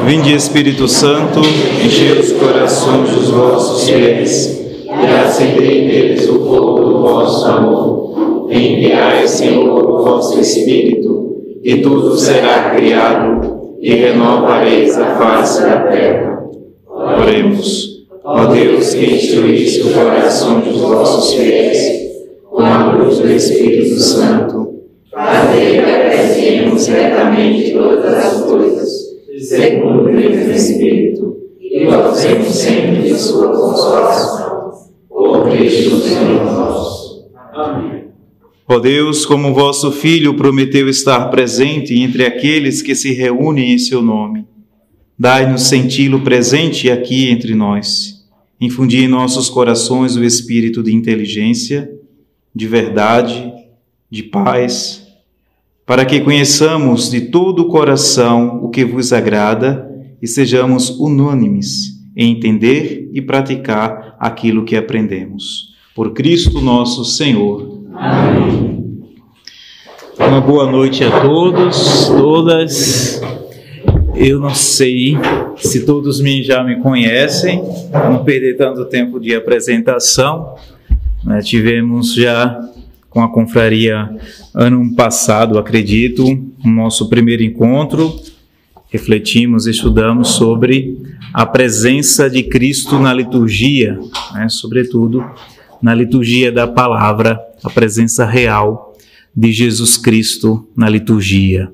Vinde, Espírito Santo, enchei os corações dos vossos fiéis e acendei neles o fogo do vosso amor. Enviai, Senhor, o vosso Espírito, e tudo será criado, e renovareis a face da terra. Oremos. Ó Deus, que instruísse o coração dos vossos fiéis com a luz do Espírito Santo, fazei que apreciemos retamente todas as coisas, segundo o mesmo Espírito, e gozemos sempre de sua consolação. Por Cristo Senhor nosso. Amém. Ó Deus, como o vosso Filho prometeu estar presente entre aqueles que se reúnem em seu nome, dai-nos senti-lo presente aqui entre nós. Infundi em nossos corações o espírito de inteligência, de verdade, de paz, para que conheçamos de todo o coração o que vos agrada e sejamos unânimes em entender e praticar aquilo que aprendemos. Por Cristo nosso Senhor. Amém. Uma boa noite a todos, todas. Eu não sei se todos já me conhecem, para não perder tanto tempo de apresentação. Tivemos já com a confraria ano passado, acredito, o nosso primeiro encontro. Refletimos, estudamos sobre a presença de Cristo na liturgia, sobretudo na liturgia da palavra, a presença real de Jesus Cristo na liturgia.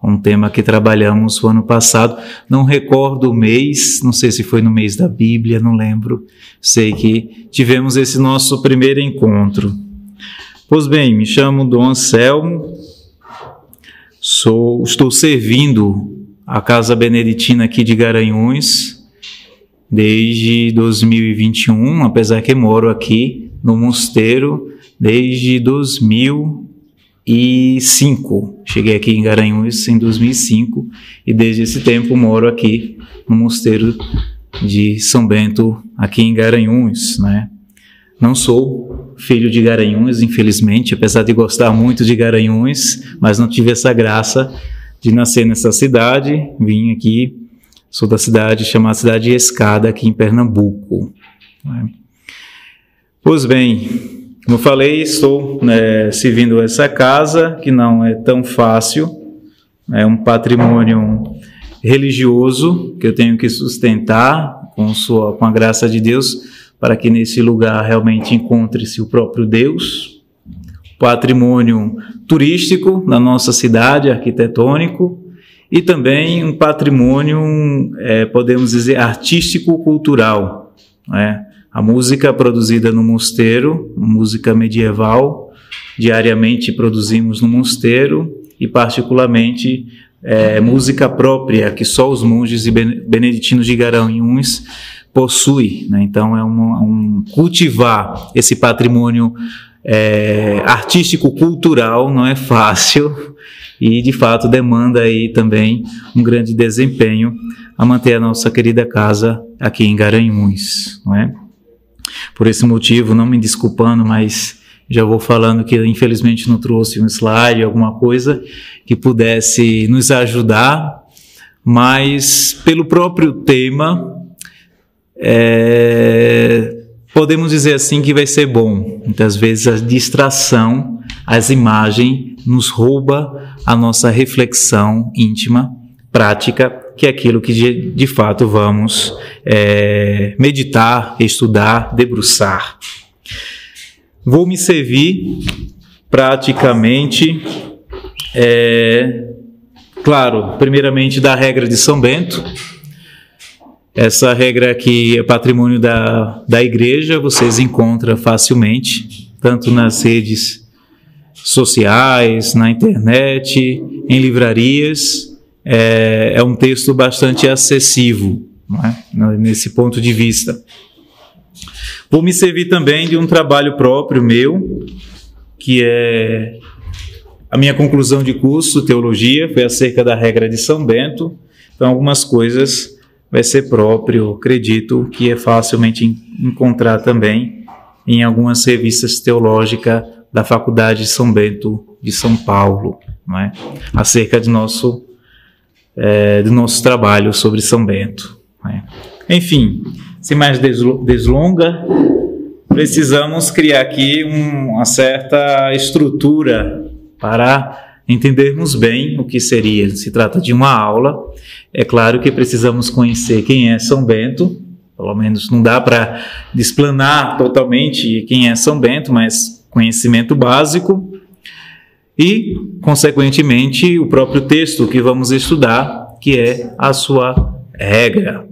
Um tema que trabalhamos o ano passado, não recordo o mês, não sei se foi no mês da Bíblia, não lembro. Sei que tivemos esse nosso primeiro encontro. Pois bem, me chamo Dom Anselmo, estou servindo a Casa Beneditina aqui de Garanhuns desde 2021, apesar que moro aqui no mosteiro desde 2005. Cheguei aqui em Garanhuns em 2005 e desde esse tempo moro aqui no mosteiro de São Bento, aqui em Garanhuns, né? Não sou filho de Garanhuns, infelizmente, apesar de gostar muito de Garanhuns, mas não tive essa graça de nascer nessa cidade. Vim aqui, sou da cidade chamada Cidade de Escada, aqui em Pernambuco, né? Pois bem, como eu falei, estou servindo essa casa, que não é tão fácil, é um patrimônio religioso que eu tenho que sustentar com a graça de Deus, para que nesse lugar realmente encontre-se o próprio Deus. Patrimônio turístico na nossa cidade, arquitetônico, e também um patrimônio, podemos dizer, artístico-cultural, né? A música produzida no mosteiro, música medieval, diariamente produzimos no mosteiro, e particularmente música própria, que só os monges e beneditinos de Garanhuns possuem, né? Então cultivar esse patrimônio artístico-cultural não é fácil, e de fato demanda aí também um grande desempenho a manter a nossa querida casa aqui em Garanhuns, não é? Por esse motivo, não me desculpando, mas já vou falando que infelizmente não trouxe um slide, alguma coisa que pudesse nos ajudar, mas pelo próprio tema, podemos dizer assim que vai ser bom. Muitas vezes a distração, as imagens nos rouba a nossa reflexão íntima, prática, que é aquilo que de fato vamos meditar, estudar, debruçar. Vou me servir praticamente, claro, primeiramente da regra de São Bento. Essa regra aqui é patrimônio da igreja, vocês encontram facilmente, tanto nas redes sociais, na internet, em livrarias. É um texto bastante acessível, não é? Nesse ponto de vista. Vou me servir também de um trabalho próprio meu, que é a minha conclusão de curso, teologia, foi acerca da regra de São Bento. Então, algumas coisas vai ser próprio, acredito que é facilmente encontrar também em algumas revistas teológicas da Faculdade de São Bento de São Paulo, não é? Acerca de nosso do nosso trabalho sobre São Bento, né? Enfim, sem mais deslonga, precisamos criar aqui uma certa estrutura para entendermos bem o que seria. Se trata de uma aula, é claro que precisamos conhecer quem é São Bento, pelo menos não dá para desplanar totalmente quem é São Bento, mas conhecimento básico e, consequentemente, o próprio texto que vamos estudar, que é a sua regra,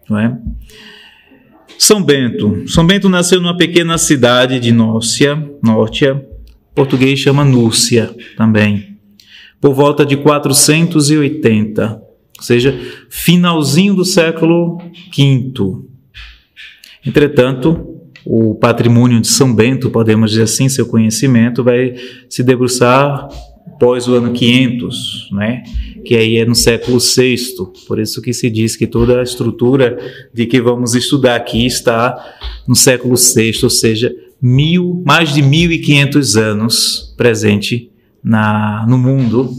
não é? São Bento nasceu numa pequena cidade de Nórcia, português chama Núrcia também, por volta de 480, ou seja, finalzinho do século V. Entretanto, o patrimônio de São Bento, podemos dizer assim, seu conhecimento vai se debruçar após o ano 500, né? Que aí é no século VI, por isso que se diz que toda a estrutura de que vamos estudar aqui está no século VI, ou seja, mais de 1.500 anos presente no mundo,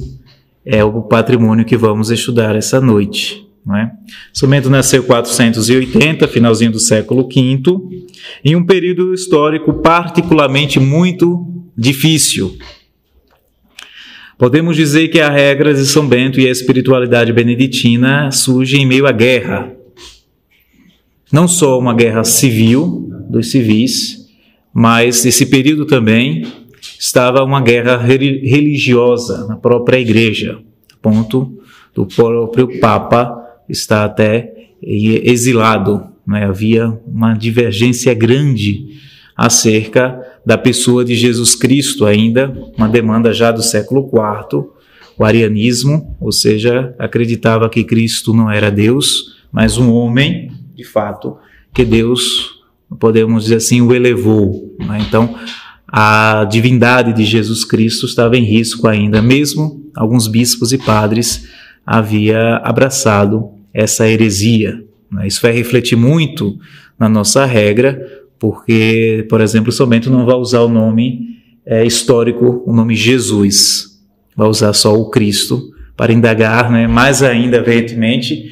é o patrimônio que vamos estudar essa noite, não é? São Bento nasceu em 480, finalzinho do século V, em um período histórico particularmente muito difícil. Podemos dizer que a regra de São Bento e a espiritualidade beneditina surgem em meio à guerra. Não só uma guerra civil, dos civis, mas esse período também estava uma guerra religiosa na própria igreja, a ponto do próprio Papa estar até exilado, né? Havia uma divergência grande acerca da pessoa de Jesus Cristo, ainda uma demanda já do século IV, o arianismo, ou seja, acreditava que Cristo não era Deus, mas um homem, de fato, que Deus, podemos dizer assim, o elevou, né? Então, a divindade de Jesus Cristo estava em risco ainda, mesmo alguns bispos e padres haviam abraçado essa heresia, né? Isso vai refletir muito na nossa regra, porque, por exemplo, São Bento não vai usar o nome histórico, o nome Jesus, vai usar só o Cristo, para indagar, né, mais ainda veementemente,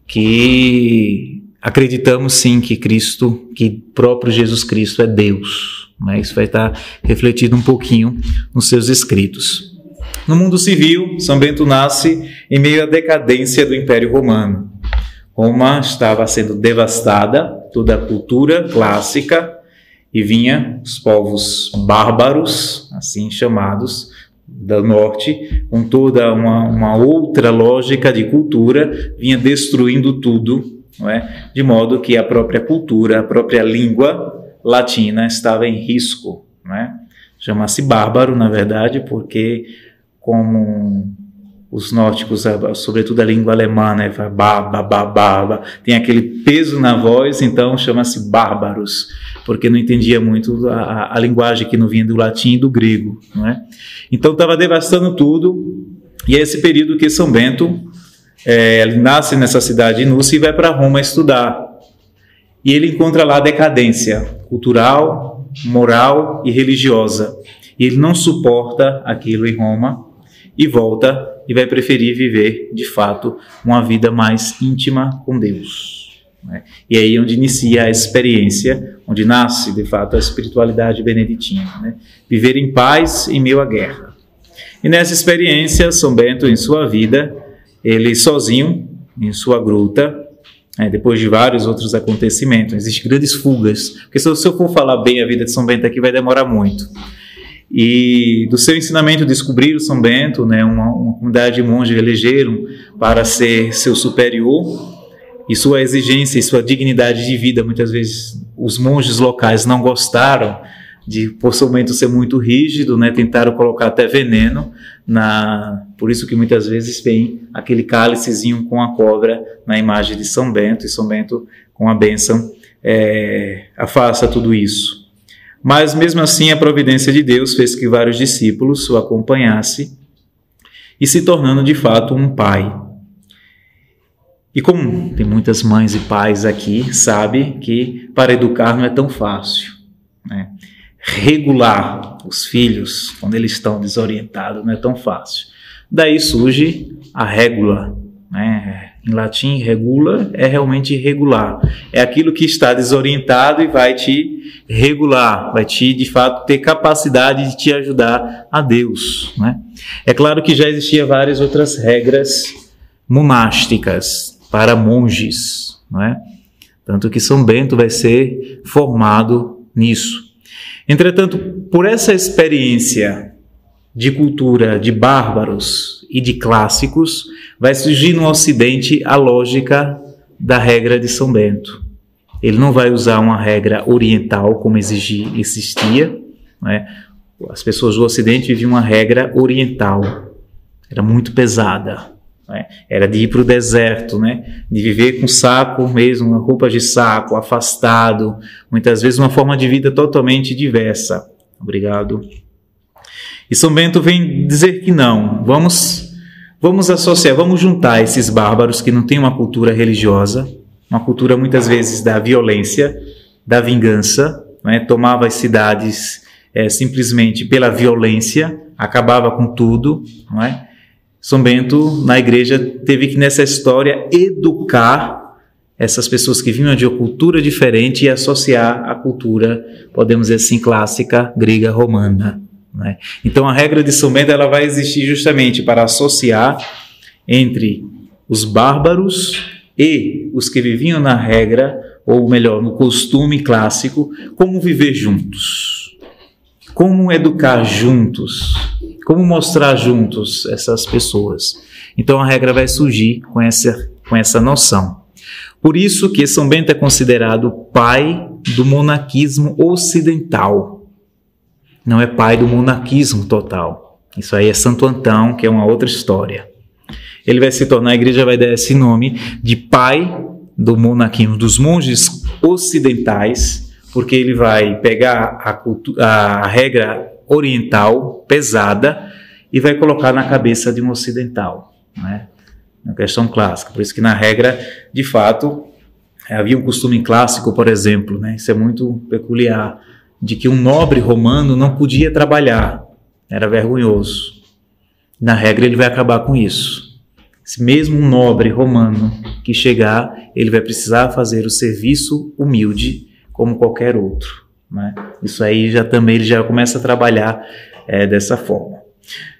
que acreditamos sim que Cristo, que próprio Jesus Cristo é Deus, mas isso vai estar refletido um pouquinho nos seus escritos. No mundo civil, São Bento nasce em meio à decadência do Império Romano. Roma estava sendo devastada, toda a cultura clássica, e vinha os povos bárbaros, assim chamados, do norte, com toda uma outra lógica de cultura, vinha destruindo tudo, não é? De modo que a própria cultura, a própria língua latina estava em risco, não é? Chama-se bárbaro, na verdade, porque como os nórdicos, sobretudo a língua alemã, né, tem aquele peso na voz, então chama-se bárbaros, porque não entendia muito a linguagem que não vinha do latim e do grego, não é? Então estava devastando tudo, e é esse período que São Bento ele nasce nessa cidade de Núrcia e vai para Roma estudar, e ele encontra lá decadência cultural, moral e religiosa, e ele não suporta aquilo em Roma, e volta e vai preferir viver, de fato, uma vida mais íntima com Deus, né? E aí onde inicia a experiência, onde nasce, de fato, a espiritualidade beneditina, né? Viver em paz em meio à guerra. E nessa experiência, São Bento, em sua vida, ele sozinho, em sua gruta, depois de vários outros acontecimentos, existem grandes fugas, porque se eu for falar bem a vida de São Bento aqui, vai demorar muito. E do seu ensinamento descobriram São Bento, né, uma comunidade de monges elegeram para ser seu superior, e sua exigência e sua dignidade de vida, muitas vezes os monges locais não gostaram de, por São Bento ser muito rígido, né, tentaram colocar até veneno, por isso que muitas vezes vem aquele cálicezinho com a cobra na imagem de São Bento, e São Bento com a bênção afasta tudo isso. Mas mesmo assim a providência de Deus fez que vários discípulos o acompanhassem e se tornando de fato um pai. E como tem muitas mães e pais aqui, sabe que para educar não é tão fácil, né? Regular os filhos quando eles estão desorientados não é tão fácil. Daí surge a régula, né? Em latim, regula é realmente regular. É aquilo que está desorientado e vai te regular, vai te, de fato, ter capacidade de te ajudar a Deus, né? É claro que já existiam várias outras regras monásticas para monges, né? Tanto que São Bento vai ser formado nisso. Entretanto, por essa experiência de cultura de bárbaros e de clássicos, vai surgir no Ocidente a lógica da regra de São Bento. Ele não vai usar uma regra oriental como existia, né? As pessoas do Ocidente viviam uma regra oriental, era muito pesada, né? Era de ir para o deserto, né? De viver com saco mesmo, roupas de saco, afastado, muitas vezes uma forma de vida totalmente diversa. Obrigado. E São Bento vem dizer que não, vamos associar, vamos juntar esses bárbaros que não têm uma cultura religiosa, uma cultura muitas vezes da violência, da vingança, né? Tomava as cidades simplesmente pela violência, acabava com tudo, não é? São Bento, na igreja, teve que, nessa história, educar essas pessoas que vinham de uma cultura diferente e associar a cultura, podemos dizer assim, clássica, grega, romana, né? Então, a regra de São Bento ela vai existir justamente para associar entre os bárbaros e os que viviam na regra, ou melhor, no costume clássico, como viver juntos, como educar juntos, como mostrar juntos essas pessoas. Então, a regra vai surgir com essa noção. Por isso que São Bento é considerado o pai do monarquismo ocidental. Não é pai do monarquismo total. Isso aí é Santo Antão, que é uma outra história. Ele vai se tornar, a igreja vai dar esse nome de pai do monarquismo, dos monges ocidentais, porque ele vai pegar a regra oriental, pesada, e vai colocar na cabeça de um ocidental, né? Na questão clássica. Por isso que na regra, de fato, havia um costume clássico, por exemplo, né? Isso é muito peculiar, de que um nobre romano não podia trabalhar, era vergonhoso. Na regra ele vai acabar com isso. Se mesmo um nobre romano que chegar, ele vai precisar fazer o serviço humilde como qualquer outro, né? Isso aí também ele já começa a trabalhar dessa forma.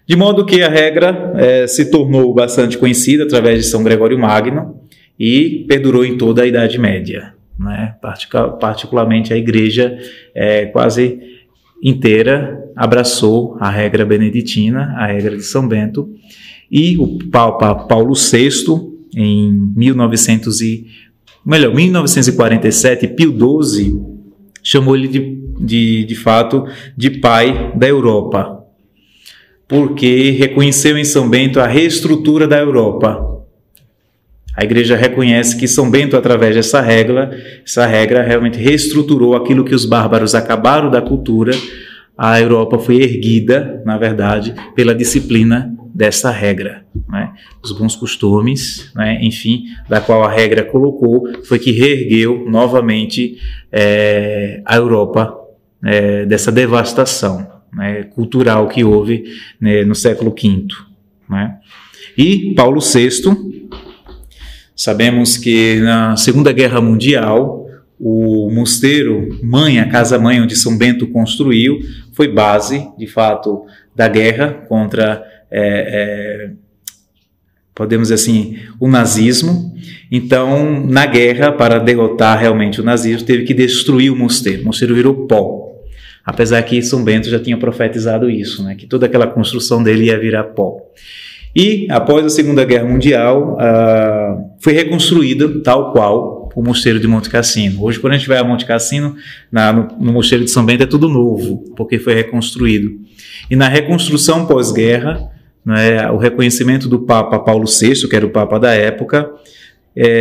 De modo que a regra se tornou bastante conhecida através de São Gregório Magno e perdurou em toda a Idade Média, né? Particularmente a igreja quase inteira abraçou a regra beneditina, a regra de São Bento, e o Papa Paulo VI, em 1947, Pio XII chamou ele de fato de pai da Europa, porque reconheceu em São Bento a reestrutura da Europa. A igreja reconhece que São Bento, através dessa regra realmente reestruturou aquilo que os bárbaros acabaram da cultura. A Europa foi erguida, na verdade, pela disciplina dessa regra, né? Os bons costumes, né? Enfim, da qual a regra colocou, foi que reergueu novamente a Europa dessa devastação, né, cultural que houve, né, no século V, né? E Paulo VI, sabemos que na Segunda Guerra Mundial, o mosteiro mãe, a casa-mãe onde São Bento construiu, foi base, de fato, da guerra contra, podemos dizer assim, o nazismo. Então, na guerra, para derrotar realmente o nazismo, teve que destruir o mosteiro. O mosteiro virou pó. Apesar que São Bento já tinha profetizado isso, né, que toda aquela construção dele ia virar pó. E, após a Segunda Guerra Mundial, foi reconstruído tal qual o mosteiro de Monte Cassino. Hoje, quando a gente vai a Monte Cassino, no mosteiro de São Bento é tudo novo, porque foi reconstruído. E na reconstrução pós-guerra, né, o reconhecimento do Papa Paulo VI, que era o Papa da época,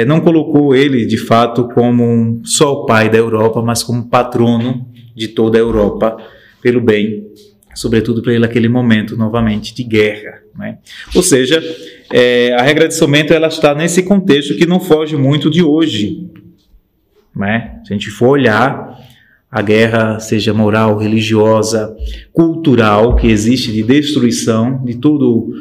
não colocou ele, de fato, como só o pai da Europa, mas como patrono de toda a Europa, pelo bem, sobretudo para ele naquele momento, novamente, de guerra, né? Ou seja, a regra de São Bento ela está nesse contexto que não foge muito de hoje, né? Se a gente for olhar a guerra, seja moral, religiosa, cultural, que existe de destruição de todo,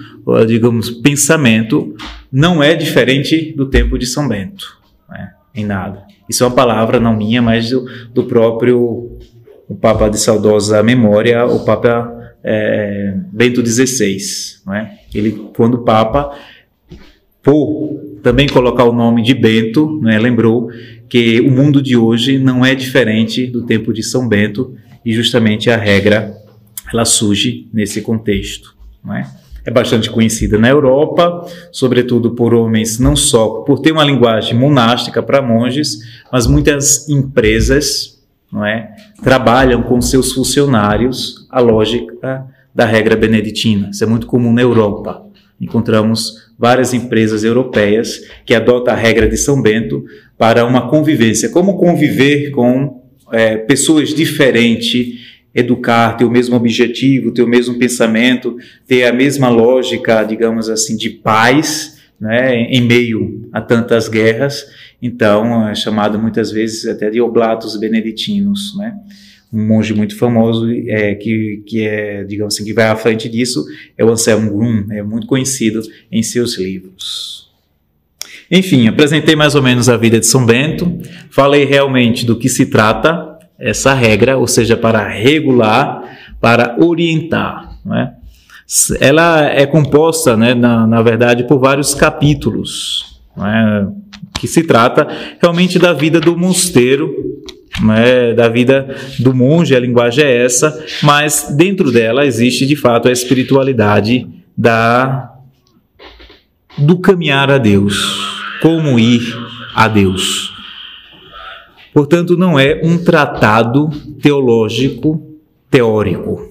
digamos, pensamento, não é diferente do tempo de São Bento, né? Em nada. Isso é uma palavra não minha, mas do próprio o Papa de saudosa memória, o Papa Bento XVI, não é? Ele, quando Papa, por também colocar o nome de Bento, né, lembrou que o mundo de hoje não é diferente do tempo de São Bento, e justamente a regra ela surge nesse contexto, não é? É bastante conhecida na Europa, sobretudo por homens, não só por ter uma linguagem monástica para monges, mas muitas empresas, não é, trabalham com seus funcionários a lógica da regra beneditina. Isso é muito comum na Europa. Encontramos várias empresas europeias que adotam a regra de São Bento para uma convivência. Como conviver com pessoas diferentes, educar, ter o mesmo objetivo, ter o mesmo pensamento, ter a mesma lógica, digamos assim, de paz, né, em meio a tantas guerras. Então, é chamado muitas vezes até de oblatos beneditinos, né? Um monge muito famoso que é, digamos assim, que vai à frente disso é o Anselmo Grün, é muito conhecido em seus livros. Enfim, apresentei mais ou menos a vida de São Bento, falei realmente do que se trata essa regra, ou seja, para regular, para orientar, né? Ela é composta, né, na verdade, por vários capítulos, né, que se trata realmente da vida do mosteiro, né, da vida do monge, a linguagem é essa, mas dentro dela existe de fato a espiritualidade do caminhar a Deus, como ir a Deus. Portanto, não é um tratado teológico teórico.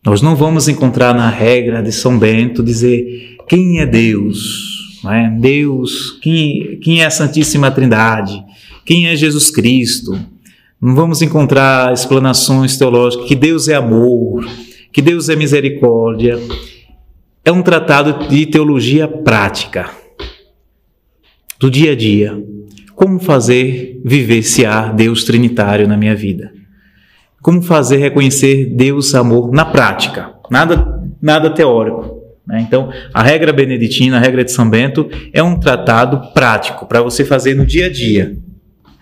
Nós não vamos encontrar na regra de São Bento dizer quem é Deus, não é? Deus, quem é a Santíssima Trindade, quem é Jesus Cristo. Não vamos encontrar explanações teológicas que Deus é amor, que Deus é misericórdia. É um tratado de teologia prática, do dia a dia. Como fazer vivenciar Deus Trinitário na minha vida? Como fazer reconhecer Deus amor na prática? Nada teórico, né? Então, a regra beneditina, a regra de São Bento, é um tratado prático para você fazer no dia a dia.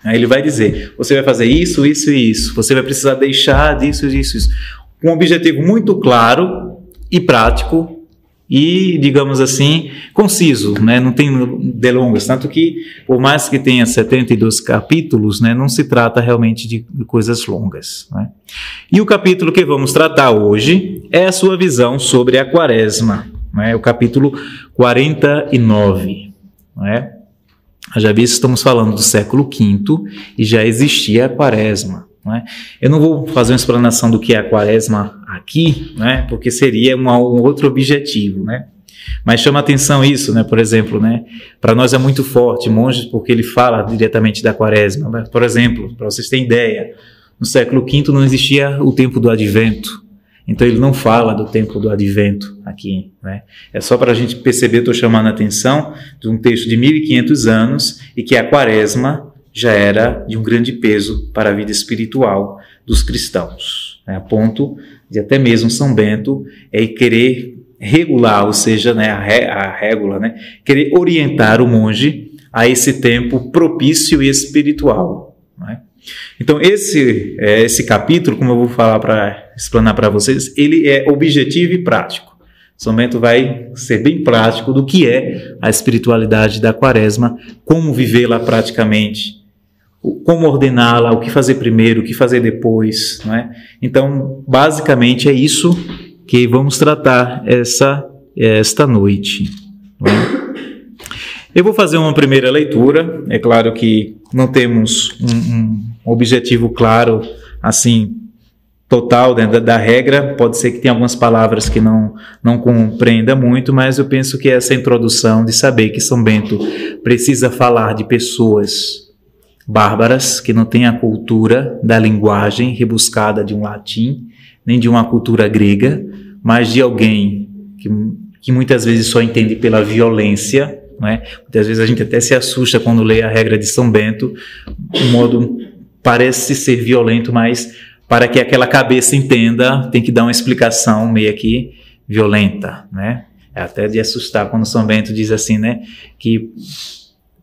Aí ele vai dizer, você vai fazer isso, isso e isso. Você vai precisar deixar disso, isso, isso. Um objetivo muito claro e prático, e, digamos assim, conciso, né? Não tem delongas, tanto que, por mais que tenha 72 capítulos, né, não se trata realmente de coisas longas, né? E o capítulo que vamos tratar hoje é a sua visão sobre a Quaresma, né? O capítulo 49, né? Já vi, estamos falando do século V e já existia a Quaresma, né? Eu não vou fazer uma explanação do que é a Quaresma aqui, né, porque seria um outro objetivo, né? Mas chama atenção isso, né? Por exemplo, né, para nós é muito forte, monges, porque ele fala diretamente da Quaresma. Por exemplo, para vocês terem ideia, no século V não existia o tempo do Advento, então ele não fala do tempo do Advento aqui, né? É só para a gente perceber, estou chamando a atenção de um texto de 1500 anos e que a Quaresma já era de um grande peso para a vida espiritual dos cristãos, né? A ponto de até mesmo São Bento querer regular, ou seja, né, a régula, né, querer orientar o monge a esse tempo propício e espiritual, né? Então esse capítulo, como eu vou falar para explanar para vocês, ele é objetivo e prático. São Bento vai ser bem prático do que é a espiritualidade da Quaresma, como vivê-la praticamente, como ordená-la, o que fazer primeiro, o que fazer depois, não é? Então, basicamente é isso que vamos tratar esta noite, não é? Eu vou fazer uma primeira leitura. É claro que não temos um objetivo claro, assim, total, né, da regra. Pode ser que tenha algumas palavras que não compreenda muito, mas eu penso que essa introdução de saber que São Bento precisa falar de pessoas bárbaras, que não têm a cultura da linguagem rebuscada de um latim, nem de uma cultura grega, mas de alguém que muitas vezes só entende pela violência, não é? Muitas vezes a gente até se assusta quando lê a regra de São Bento, um modo parece ser violento, mas para que aquela cabeça entenda, tem que dar uma explicação meio que violenta, né? É até de assustar quando São Bento diz assim, né? Que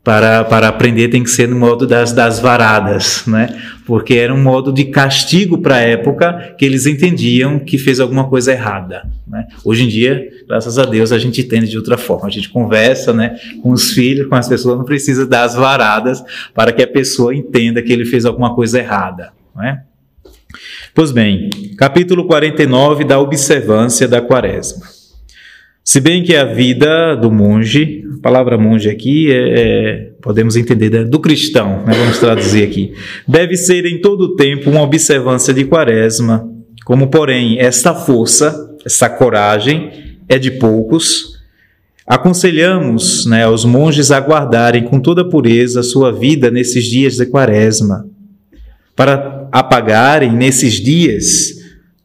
para aprender tem que ser no modo das varadas, né? Porque era um modo de castigo para a época que eles entendiam que fez alguma coisa errada, né? Hoje em dia, graças a Deus, a gente entende de outra forma. A gente conversa, né, com os filhos, com as pessoas, não precisa dar as varadas para que a pessoa entenda que ele fez alguma coisa errada, né? Pois bem, capítulo 49 da observância da Quaresma. Se bem que a vida do monge, a palavra monge aqui podemos entender, do cristão, né? Vamos traduzir aqui, deve ser em todo o tempo uma observância de Quaresma, como porém esta força, essa coragem é de poucos, aconselhamos, né, aos monges a guardarem com toda pureza a sua vida nesses dias de Quaresma, para apagarem nesses dias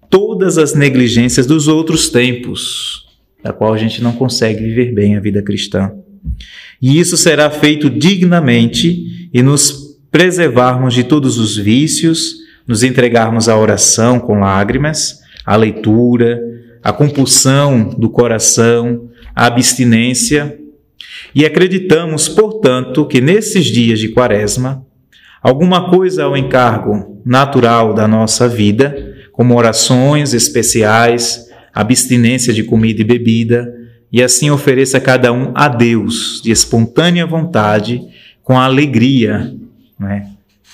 todas as negligências dos outros tempos, da qual a gente não consegue viver bem a vida cristã. E isso será feito dignamente e nos preservarmos de todos os vícios, nos entregarmos à oração com lágrimas, à leitura, à compulsão do coração, à abstinência. E acreditamos, portanto, que nesses dias de Quaresma, alguma coisa ao encargo natural da nossa vida, como orações especiais, abstinência de comida e bebida, e assim ofereça cada um a Deus, de espontânea vontade, com alegria, né?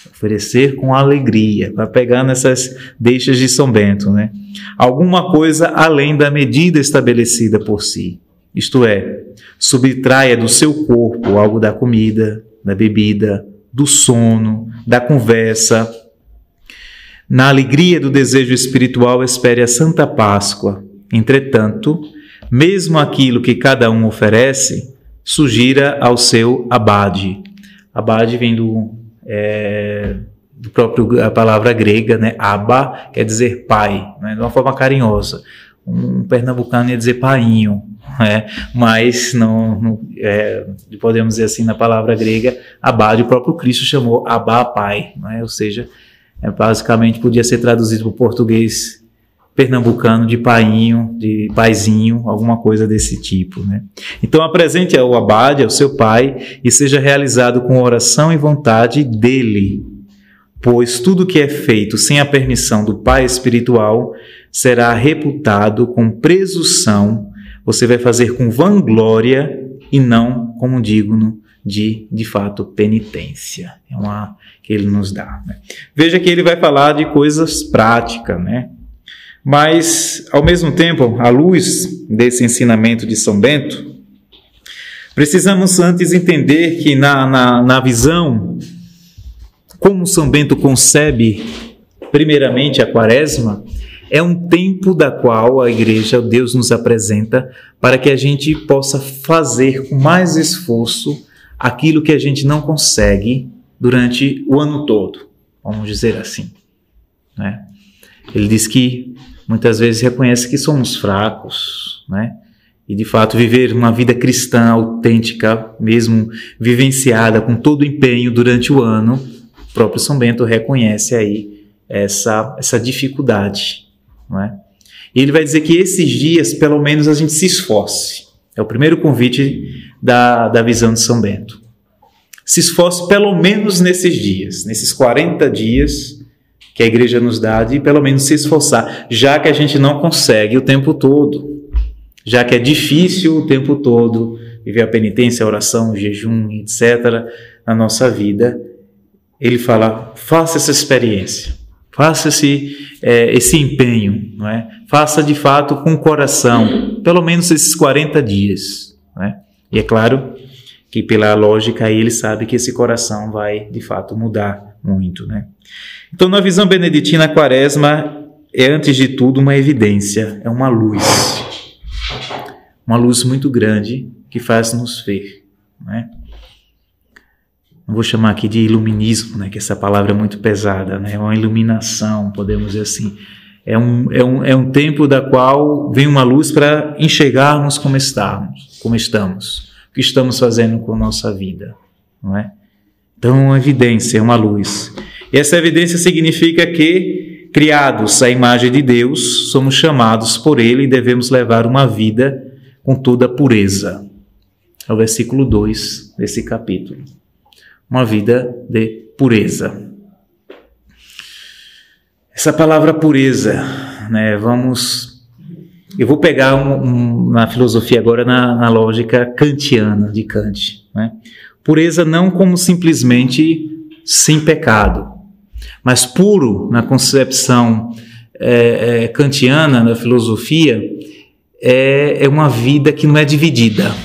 Oferecer com alegria, para pegar nessas deixas de São Bento, né? Alguma coisa além da medida estabelecida por si, isto é, subtraia do seu corpo algo da comida, da bebida, do sono, da conversa. Na alegria do desejo espiritual, espere a Santa Páscoa. Entretanto, mesmo aquilo que cada um oferece, sugira ao seu abade. Abade vem do próprio a palavra grega, né? Abba quer dizer pai, né? De uma forma carinhosa. Um pernambucano ia dizer painho, né? Mas não podemos dizer assim na palavra grega, abade, o próprio Cristo chamou Abba pai, né? Ou seja, basicamente podia ser traduzido para o português pernambucano de painho, de paizinho, alguma coisa desse tipo, né? Então apresente ao abade, ao seu pai, e seja realizado com oração e vontade dele, pois tudo que é feito sem a permissão do pai espiritual será reputado com presunção, você vai fazer com vanglória e não como digno de fato, penitência. É uma que ele nos dá, né? Veja que ele vai falar de coisas práticas, né? Mas, ao mesmo tempo, à luz desse ensinamento de São Bento, precisamos antes entender que na visão, como São Bento concebe primeiramente a Quaresma, é um tempo da qual a Igreja, Deus nos apresenta para que a gente possa fazer com mais esforço aquilo que a gente não consegue durante o ano todo, vamos dizer assim, né? Ele diz que muitas vezes reconhece que somos fracos, né? E de fato viver uma vida cristã autêntica, mesmo vivenciada com todo o empenho durante o ano, o próprio São Bento reconhece aí essa dificuldade, não é? E ele vai dizer que esses dias, pelo menos, a gente se esforce. É o primeiro convite da visão de São Bento. Se esforce pelo menos nesses dias, nesses 40 dias que a Igreja nos dá, de pelo menos se esforçar, já que a gente não consegue o tempo todo, já que é difícil o tempo todo viver a penitência, a oração, o jejum, etc., na nossa vida. Ele fala, faça essa experiência, faça esse empenho, não é? Faça de fato com o coração, pelo menos esses 40 dias, não é? E é claro que pela lógica aí ele sabe que esse coração vai de fato mudar muito, né? Então, na visão beneditina, a Quaresma é, antes de tudo, uma evidência, é uma luz muito grande que faz nos ver, né? Não vou chamar aqui de iluminismo, né, que essa palavra é muito pesada, né? É uma iluminação, podemos dizer assim. É um tempo da qual vem uma luz para enxergarmos como estamos, o que estamos fazendo com a nossa vida, não é? Então, é uma evidência, é uma luz. E essa evidência significa que, criados à imagem de Deus, somos chamados por Ele e devemos levar uma vida com toda pureza. É o versículo 2 desse capítulo. Uma vida de pureza. Essa palavra pureza, né, eu vou pegar na filosofia agora na lógica kantiana, de Kant. Né? Pureza não como simplesmente sem pecado, mas puro na concepção kantiana, da filosofia, é uma vida que não é dividida.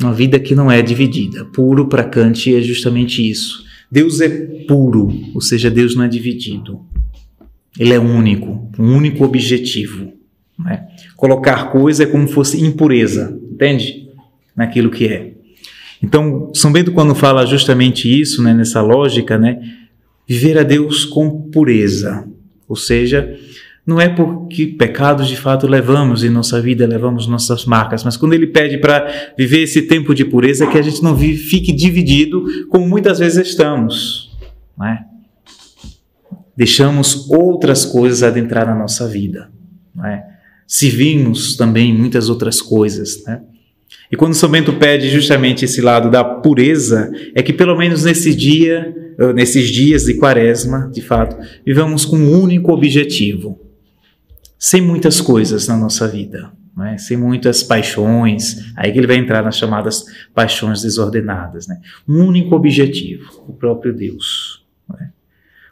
Uma vida que não é dividida. Puro para Kant é justamente isso. Deus é puro, ou seja, Deus não é dividido. Ele é único, um único objetivo. Né? Colocar coisa é como se fosse impureza, entende? Naquilo que é. Então, São Bento, quando fala justamente isso, né, nessa lógica, né, viver a Deus com pureza, ou seja, não é porque pecados de fato levamos em nossa vida, levamos nossas marcas, mas quando ele pede para viver esse tempo de pureza, é que a gente não fique dividido, como muitas vezes estamos, né? Deixamos outras coisas adentrar na nossa vida, né? Servimos também muitas outras coisas, né? E quando São Bento pede justamente esse lado da pureza, é que pelo menos nesses dias de Quaresma, de fato, vivamos com um único objetivo, sem muitas coisas na nossa vida, né? Sem muitas paixões, aí que ele vai entrar nas chamadas paixões desordenadas, né? Um único objetivo, o próprio Deus, né?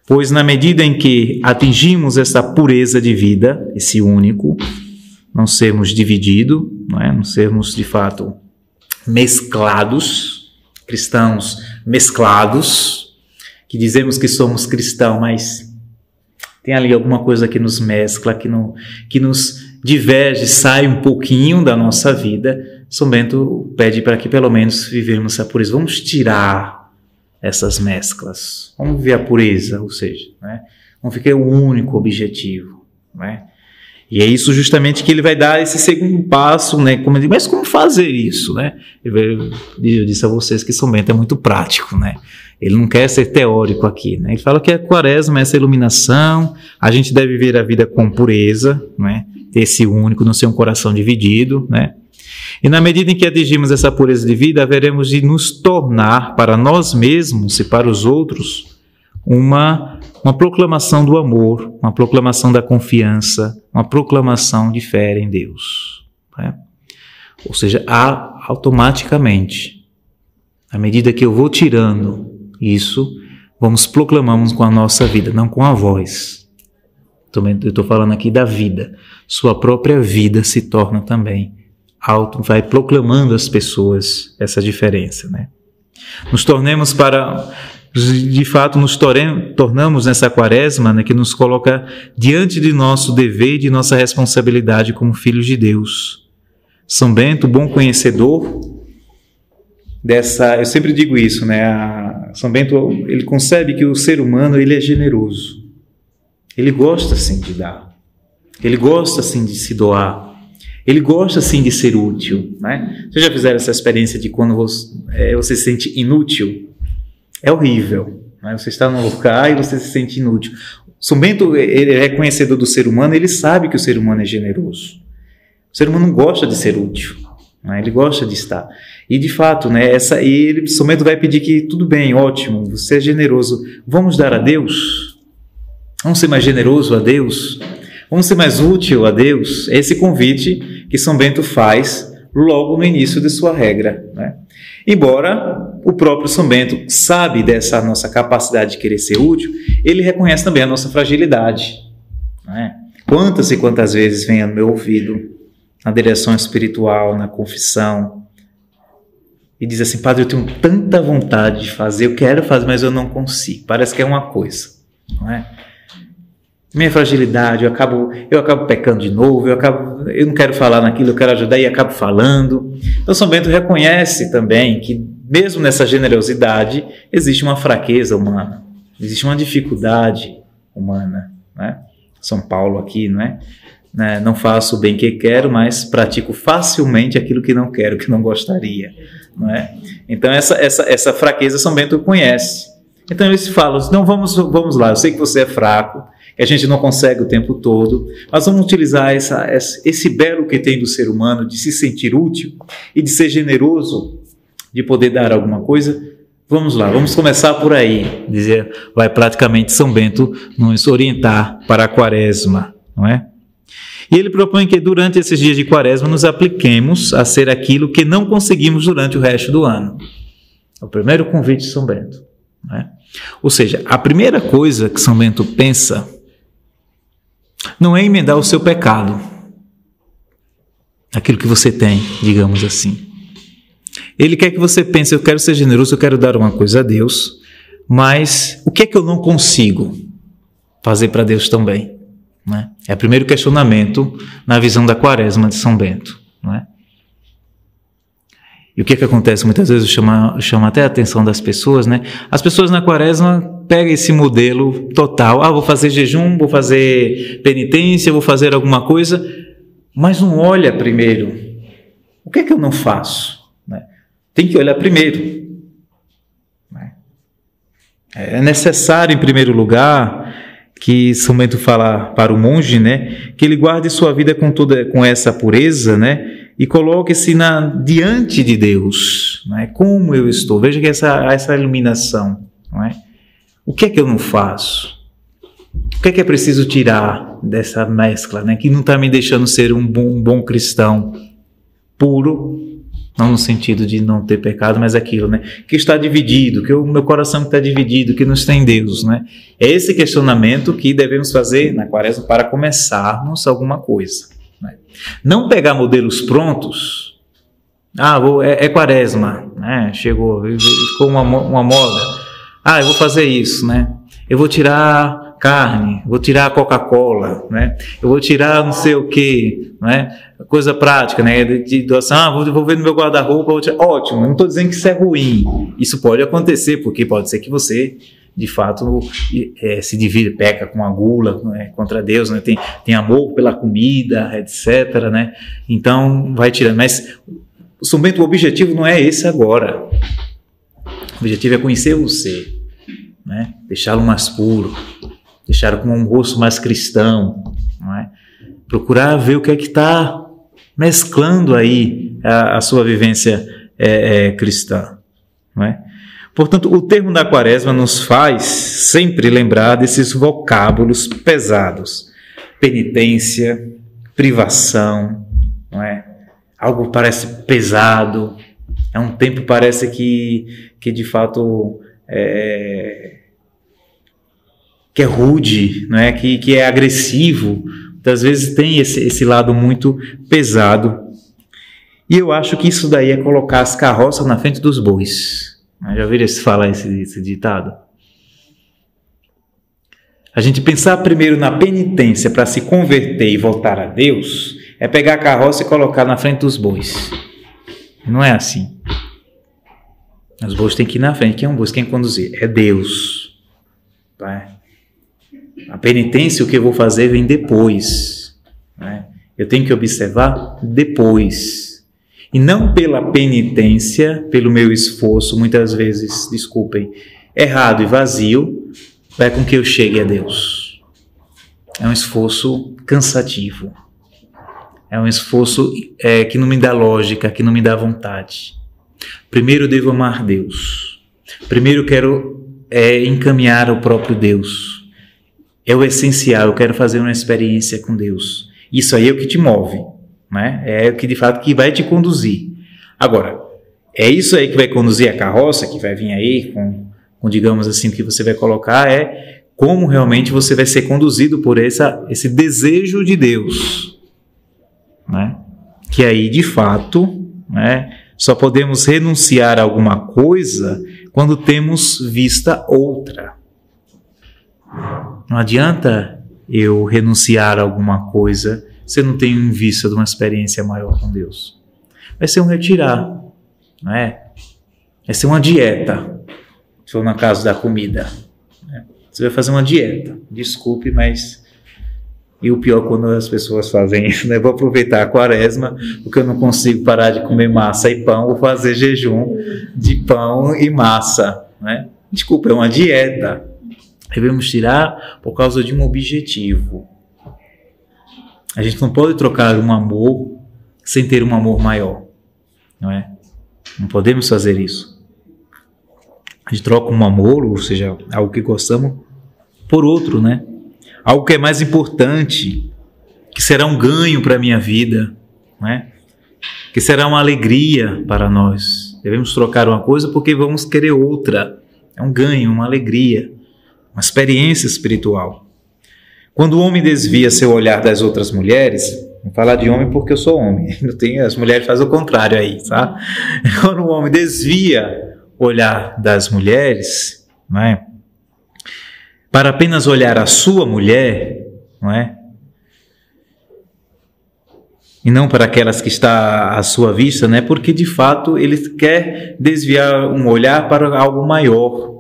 Pois na medida em que atingimos essa pureza de vida, esse único, não sermos divididos, não sermos de fato mesclados, cristãos mesclados, que dizemos que somos cristãos, mas tem ali alguma coisa que nos mescla, que nos diverge, sai um pouquinho da nossa vida. São Bento pede para que pelo menos vivemos essa pureza. Vamos tirar essas mesclas, vamos viver a pureza, ou seja, né? Vamos ficar o único objetivo, né? E é isso justamente que ele vai dar esse segundo passo, né? Mas como fazer isso, né? Eu disse a vocês que São Bento é muito prático, né? Ele não quer ser teórico aqui, né? Ele fala que a Quaresma é essa iluminação, a gente deve viver a vida com pureza, né? Ter esse único, não ser um coração dividido, né? E na medida em que atingimos essa pureza de vida, haveremos de nos tornar para nós mesmos e para os outros uma proclamação do amor, uma proclamação da confiança, uma proclamação de fé em Deus, né? Ou seja, automaticamente, à medida que eu vou tirando isso, vamos proclamando com a nossa vida, não com a voz. Eu estou falando aqui da vida. Sua própria vida se torna também vai proclamando às pessoas essa diferença, né? De fato, nos tornamos nessa Quaresma, né, que nos coloca diante de nosso dever e de nossa responsabilidade como filhos de Deus. São Bento, bom conhecedor eu sempre digo isso, né? São Bento, ele concebe que o ser humano, ele é generoso. Ele gosta, sim, de dar. Ele gosta, sim, de se doar. Ele gosta, sim, de ser útil, né? Vocês já fizeram essa experiência de quando você se sente inútil? É horrível, né? Você está num lugar e você se sente inútil. São Bento, ele é conhecedor do ser humano, ele sabe que o ser humano é generoso. O ser humano gosta de ser útil, né? Ele gosta de estar. E de fato, né, São Bento vai pedir que tudo bem, ótimo, você é generoso, vamos dar a Deus? Vamos ser mais generoso a Deus? Vamos ser mais útil a Deus? É esse convite que São Bento faz logo no início de sua regra, né? Embora o próprio São Bento sabe dessa nossa capacidade de querer ser útil, ele reconhece também a nossa fragilidade, né? Quantas e quantas vezes vem ao meu ouvido, na direção espiritual, na confissão, e diz assim: padre, eu tenho tanta vontade de fazer, eu quero fazer, mas eu não consigo. Parece que é uma coisa, não é? Minha fragilidade, eu acabo pecando de novo, eu não quero falar naquilo, eu quero ajudar e acabo falando. Então São Bento reconhece também que mesmo nessa generosidade existe uma fraqueza humana, existe uma dificuldade humana, né? São Paulo aqui, não é? Não faço o bem que quero, mas pratico facilmente aquilo que não quero, que não gostaria, não é? Então essa fraqueza São Bento conhece. Então eles falam, não, vamos lá, eu sei que você é fraco, que a gente não consegue o tempo todo, mas vamos utilizar esse belo que tem do ser humano de se sentir útil e de ser generoso, de poder dar alguma coisa. Vamos lá, vamos começar por aí, vai praticamente São Bento nos orientar para a Quaresma, não é? E ele propõe que durante esses dias de Quaresma nos apliquemos a ser aquilo que não conseguimos durante o resto do ano. É o primeiro convite de São Bento, não é? Ou seja, a primeira coisa que São Bento pensa não é emendar o seu pecado, aquilo que você tem, digamos assim. Ele quer que você pense, eu quero ser generoso, eu quero dar uma coisa a Deus, mas o que é que eu não consigo fazer para Deus também? Não é? É o primeiro questionamento na visão da Quaresma de São Bento. Não é? E o que é que acontece? Muitas vezes chama até a atenção das pessoas, né? As pessoas na Quaresma pegam esse modelo total, vou fazer jejum, vou fazer penitência, vou fazer alguma coisa, mas não olha primeiro, o que é que eu não faço? Tem que olhar primeiro. É necessário, em primeiro lugar, que São Bento fala para o monge, né, que ele guarde sua vida com essa pureza, né, e coloque-se diante de Deus. Né, como eu estou? Veja que essa iluminação. Não é? O que é que eu não faço? O que é preciso tirar dessa mescla, né, que não está me deixando ser um bom cristão puro? Não no sentido de não ter pecado, mas aquilo, né? Que está dividido, que o meu coração está dividido, que não está em Deus, né? É esse questionamento que devemos fazer na Quaresma para começarmos alguma coisa. Né? Não pegar modelos prontos. É Quaresma, né? Ficou uma moda. Eu vou fazer isso, né? Eu vou tirar carne, vou tirar a Coca-Cola, né? Eu vou tirar não sei o que, né? Coisa prática, né? De doação, vou ver no meu guarda-roupa, ótimo, não estou dizendo que isso é ruim, isso pode acontecer, porque pode ser que você, de fato, se divide, peca com a gula, né? Contra Deus, né? Tem amor pela comida, etc, né? Então, vai tirando, mas o objetivo não é esse agora, o objetivo é conhecer você, né? Deixá-lo mais puro, deixá-lo com um rosto mais cristão, não é? Procurar ver o que é que está mesclando aí a sua vivência cristã, não é? Portanto, o termo da Quaresma nos faz sempre lembrar desses vocábulos pesados: penitência, privação, não é? Algo parece pesado, é um tempo parece que de fato que é rude, não é? Que é agressivo. Muitas vezes tem esse lado muito pesado. E eu acho que isso daí é colocar as carroças na frente dos bois. Já ouviram falar esse ditado? A gente pensar primeiro na penitência para se converter e voltar a Deus é pegar a carroça e colocar na frente dos bois. Não é assim. Os bois têm que ir na frente. Quem é um boi? Quem conduzir? É Deus. Vai. A penitência, o que eu vou fazer, vem depois. Né? Eu tenho que observar depois. E não pela penitência, pelo meu esforço, muitas vezes, desculpem, errado e vazio, vai com que eu chegue a Deus. É um esforço cansativo. É um esforço que não me dá lógica, que não me dá vontade. Primeiro eu devo amar Deus. Primeiro eu quero encaminhar ao próprio Deus. É o essencial, eu quero fazer uma experiência com Deus. Isso aí é o que te move, né? É o que de fato que vai te conduzir. Agora, é isso aí que vai conduzir a carroça, que vai vir aí com digamos assim, o que você vai colocar como realmente você vai ser conduzido por esse desejo de Deus, né? Que aí, de fato, né, só podemos renunciar a alguma coisa quando temos vista outra. Não adianta eu renunciar a alguma coisa se eu não tenho em vista de uma experiência maior com Deus. Vai ser um retirar, não é? Vai ser uma dieta, se for no caso da comida. Né? Você vai fazer uma dieta, desculpe, mas... E o pior quando as pessoas fazem isso, né? Vou aproveitar a Quaresma, porque eu não consigo parar de comer massa e pão, vou fazer jejum de pão e massa, né? Desculpa, é uma dieta. Devemos tirar por causa de um objetivo. A gente não pode trocar um amor sem ter um amor maior, não é? Não podemos fazer isso. A gente troca um amor, ou seja, algo que gostamos, por outro, né? Algo que é mais importante, que será um ganho para a minha vida, não é? Que será uma alegria para nós. Devemos trocar uma coisa porque vamos querer outra. É um ganho, uma alegria, uma experiência espiritual. Quando o homem desvia seu olhar das outras mulheres, vou falar de homem porque eu sou homem, as mulheres fazem o contrário aí, tá? Quando o homem desvia o olhar das mulheres, não é? Para apenas olhar a sua mulher, não é? E não para aquelas que está à sua vista, né? Porque de fato ele quer desviar um olhar para algo maior.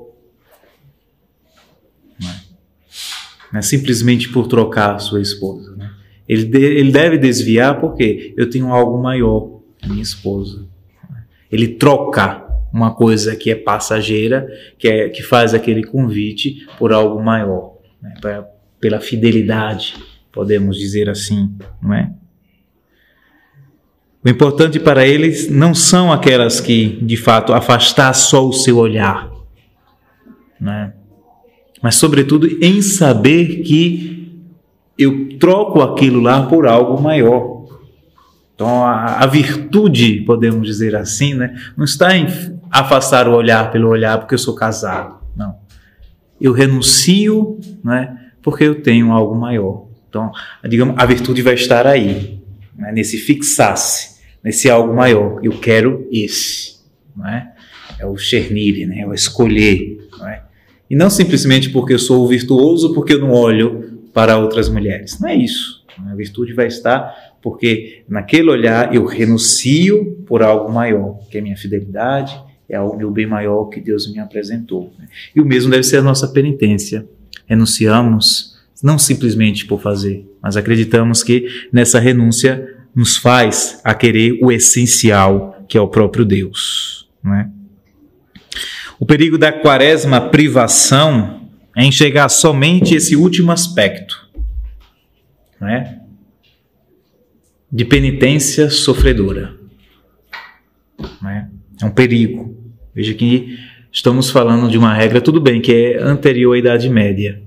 Não é simplesmente por trocar a sua esposa, né? Ele deve desviar porque eu tenho algo maior, a minha esposa. Ele troca uma coisa que é passageira, que faz aquele convite por algo maior, né? Pela fidelidade, podemos dizer assim, não é? O importante para eles não são aquelas que, de fato, afastar só o seu olhar, né? Mas, sobretudo, em saber que eu troco aquilo lá por algo maior. Então, a virtude, podemos dizer assim, né? Não está em afastar o olhar pelo olhar porque eu sou casado, não. Eu renuncio, né? Porque eu tenho algo maior. Então, digamos, a virtude vai estar aí, né? Nesse fixar-se, nesse algo maior. Eu quero esse, não é? É o discernir, né? É o escolher, não é? E não simplesmente porque eu sou virtuoso, porque eu não olho para outras mulheres. Não é isso. A virtude vai estar porque naquele olhar eu renuncio por algo maior, que é a minha fidelidade, é o meu bem maior que Deus me apresentou. E o mesmo deve ser a nossa penitência. Renunciamos não simplesmente por fazer, mas acreditamos que nessa renúncia nos faz a querer o essencial, que é o próprio Deus, não é? O perigo da quaresma privação é enxergar somente esse último aspecto, não é? De penitência sofredora. Não é? É um perigo. Veja que estamos falando de uma regra, tudo bem, que é anterior à Idade Média,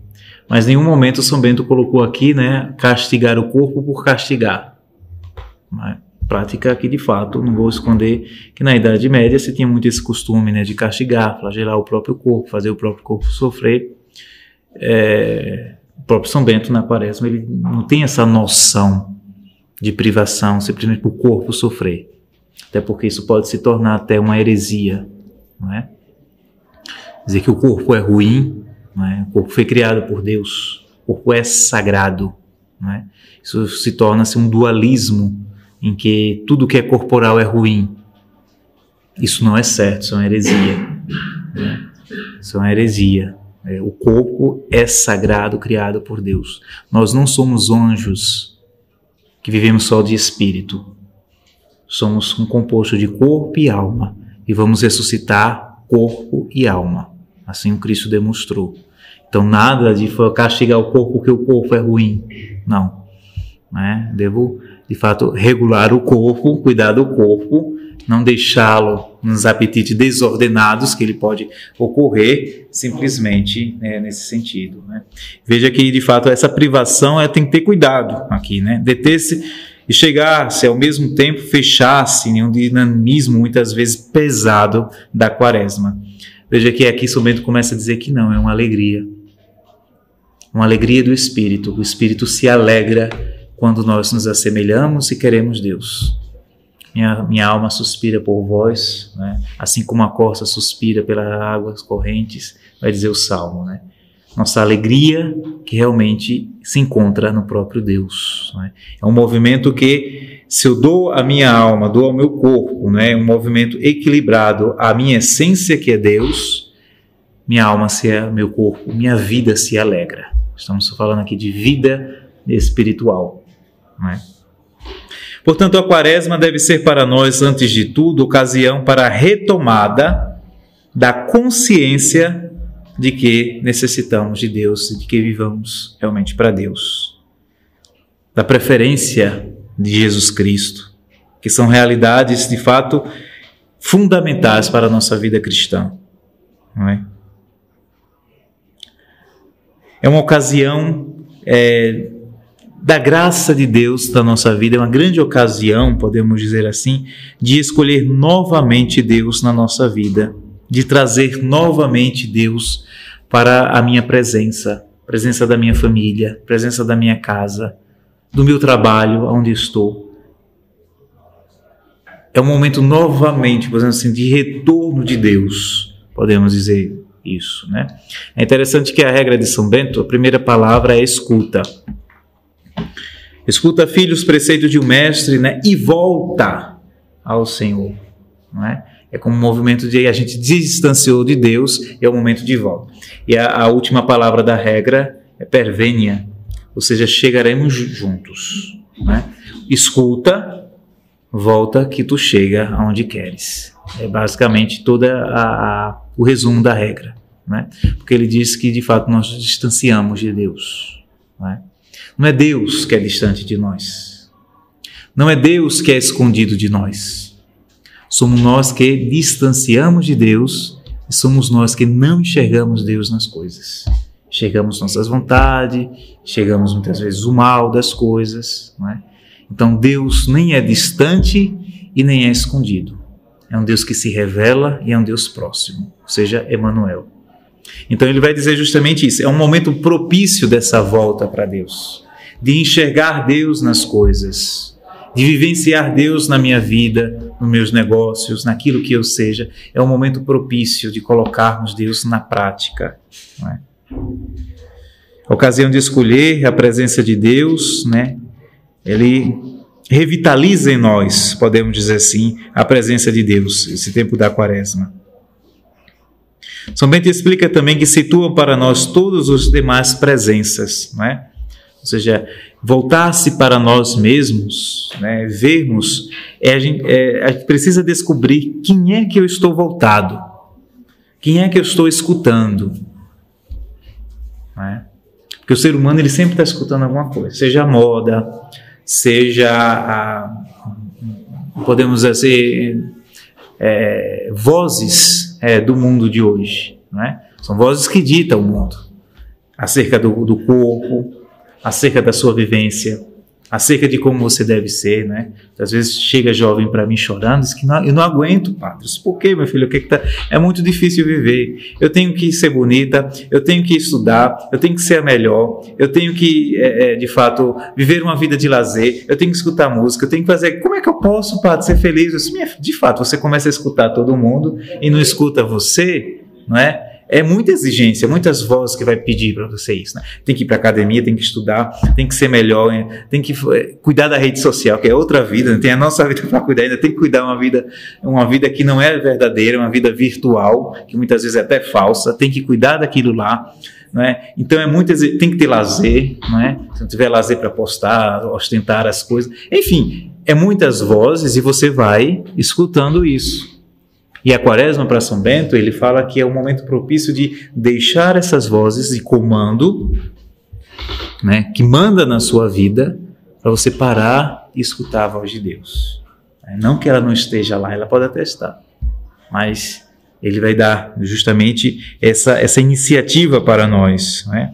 mas em nenhum momento São Bento colocou aqui, né, castigar o corpo por castigar. Não é? Prática que, de fato, não vou esconder que na Idade Média se tinha muito esse costume, né, de castigar, flagelar o próprio corpo, fazer o próprio corpo sofrer. O próprio São Bento, na quaresma, ele não tem essa noção de privação, simplesmente para o corpo sofrer. Até porque isso pode se tornar até uma heresia, não é? Dizer que o corpo é ruim, não é? O corpo foi criado por Deus, o corpo é sagrado, não é? Isso se torna-se um dualismo, em que tudo que é corporal é ruim. Isso não é certo, isso é uma heresia, né? Isso é uma heresia. O corpo é sagrado, criado por Deus. Nós não somos anjos que vivemos só de espírito. Somos um composto de corpo e alma, e vamos ressuscitar corpo e alma. Assim o Cristo demonstrou. Então nada de castigar o corpo porque o corpo é ruim. Não, né? Devo, de fato, regular o corpo, cuidar do corpo, não deixá-lo nos apetites desordenados que ele pode ocorrer simplesmente, né, nesse sentido, né? Veja que, de fato, essa privação tem que ter cuidado aqui, né? Deter-se e chegar-se ao mesmo tempo, fechar-se em um dinamismo muitas vezes pesado da quaresma. Veja que aqui São Bento começa a dizer que não, é uma alegria do Espírito. O Espírito se alegra quando nós nos assemelhamos e queremos Deus. Minha alma suspira por vós, né? Assim como a corça suspira pelas águas correntes, vai dizer o Salmo, né? Nossa alegria que realmente se encontra no próprio Deus, né? É um movimento que, se eu dou a minha alma, dou ao meu corpo, né? Um movimento equilibrado à minha essência que é Deus, minha alma, meu corpo, minha vida se alegra. Estamos falando aqui de vida espiritual, né? Portanto, a quaresma deve ser para nós, antes de tudo, ocasião para a retomada da consciência de que necessitamos de Deus e de que vivamos realmente para Deus. Da preferência de Jesus Cristo, que são realidades de fato fundamentais para a nossa vida cristã. Não é? É uma ocasião da graça de Deus na nossa vida, é uma grande ocasião, podemos dizer assim, de escolher novamente Deus na nossa vida, de trazer novamente Deus para a minha presença, presença da minha família, presença da minha casa, do meu trabalho, onde estou. É um momento novamente, por exemplo assim, de retorno de Deus, podemos dizer isso, né? É interessante que a regra de São Bento, a primeira palavra é escuta. Escuta, filho, os preceitos de um mestre, né? E volta ao Senhor, não é? É como um movimento de a gente distanciou de Deus e é o momento de volta. E a última palavra da regra é pervenia, ou seja, chegaremos juntos, né? Escuta, volta que tu chega aonde queres. É basicamente o resumo da regra, né? Porque ele diz que de fato nós nos distanciamos de Deus, né? Não é Deus que é distante de nós, não é Deus que é escondido de nós, somos nós que distanciamos de Deus e somos nós que não enxergamos Deus nas coisas. Enxergamos nossas vontades, enxergamos muitas vezes o mal das coisas, não é? Então Deus nem é distante e nem é escondido. É um Deus que se revela e é um Deus próximo, ou seja, Emmanuel. Então ele vai dizer justamente isso. É um momento propício dessa volta para Deus, de enxergar Deus nas coisas, de vivenciar Deus na minha vida, nos meus negócios, naquilo que eu seja. É um momento propício de colocarmos Deus na prática, não é? A ocasião de escolher a presença de Deus, né? Ele revitaliza em nós, podemos dizer assim, a presença de Deus, esse tempo da Quaresma. São Bento explica também que situa para nós todas as demais presenças, não é? Ou seja, voltar-se para nós mesmos, né? Vermos, a gente precisa descobrir quem é que eu estou voltado, quem é que eu estou escutando, não é? Porque o ser humano ele sempre está escutando alguma coisa, seja a moda, seja podemos dizer, vozes do mundo de hoje, não é? São vozes que ditam o mundo, acerca do corpo, acerca da sua vivência, acerca de como você deve ser, né? Às vezes chega jovem para mim chorando, diz que eu não aguento, padre. Por quê, meu filho? É muito difícil viver. Eu tenho que ser bonita, eu tenho que estudar, eu tenho que ser a melhor, eu tenho que, de fato, viver uma vida de lazer, eu tenho que escutar música, eu tenho que fazer... Como é que eu posso, padre, ser feliz? Eu disse, de fato, você começa a escutar todo mundo e não escuta você, não é? É muita exigência, muitas vozes que vai pedir para você isso, né? Tem que ir para a academia, tem que estudar, tem que ser melhor, tem que cuidar da rede social, que é outra vida, né? Tem a nossa vida para cuidar, ainda tem que cuidar uma vida que não é verdadeira, uma vida virtual, que muitas vezes é até falsa, tem que cuidar daquilo lá, não é? Então tem que ter lazer, não é? Se não tiver lazer para postar, ostentar as coisas, enfim, é muitas vozes e você vai escutando isso. E a Quaresma para São Bento, ele fala que é um momento propício de deixar essas vozes de comando, né, que manda na sua vida, para você parar e escutar a voz de Deus. Não que ela não esteja lá, ela pode até estar, mas ele vai dar justamente essa iniciativa para nós, né?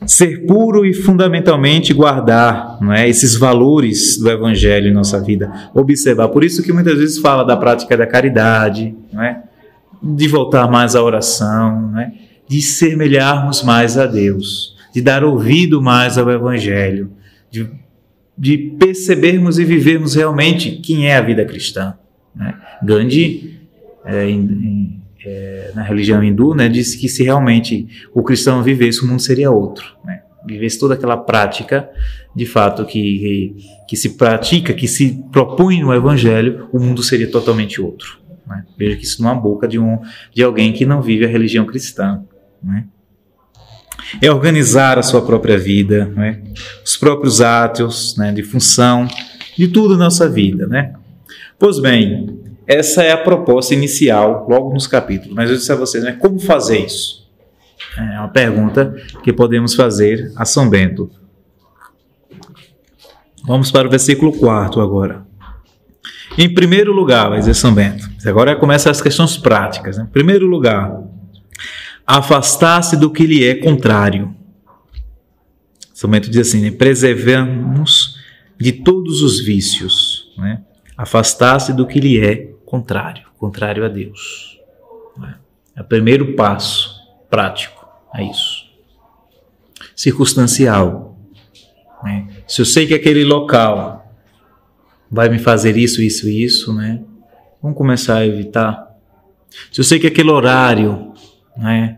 Ser puro e fundamentalmente guardar, não é, esses valores do Evangelho em nossa vida, observar. Por isso que muitas vezes fala da prática da caridade, não é, de voltar mais à oração, não é, de semelharmos mais a Deus, de dar ouvido mais ao Evangelho, de percebermos e vivermos realmente quem é a vida cristã, né? Gandhi, na religião hindu, né, disse que se realmente o cristão vivesse, o mundo seria outro, né? Vivesse toda aquela prática, de fato, que se pratica, que se propõe no Evangelho, o mundo seria totalmente outro, né? Veja que isso não é uma boca de alguém que não vive a religião cristã, né? É organizar a sua própria vida, né? Os próprios atos, né, de função, de tudo na nossa vida, né? Pois bem, essa é a proposta inicial, logo nos capítulos. Mas eu disse a vocês, né, como fazer isso? É uma pergunta que podemos fazer a São Bento. Vamos para o versículo 4 agora. Em primeiro lugar, vai dizer São Bento. Agora começam as questões práticas. Né? Em primeiro lugar, afastar-se do que lhe é contrário. São Bento diz assim, né? Preservamos de todos os vícios. Né? Afastar-se do que lhe é contrário a Deus. Né? É o primeiro passo prático, é isso. Circunstancial. Né? Se eu sei que aquele local vai me fazer isso, né? Vamos começar a evitar. Se eu sei que aquele horário, né,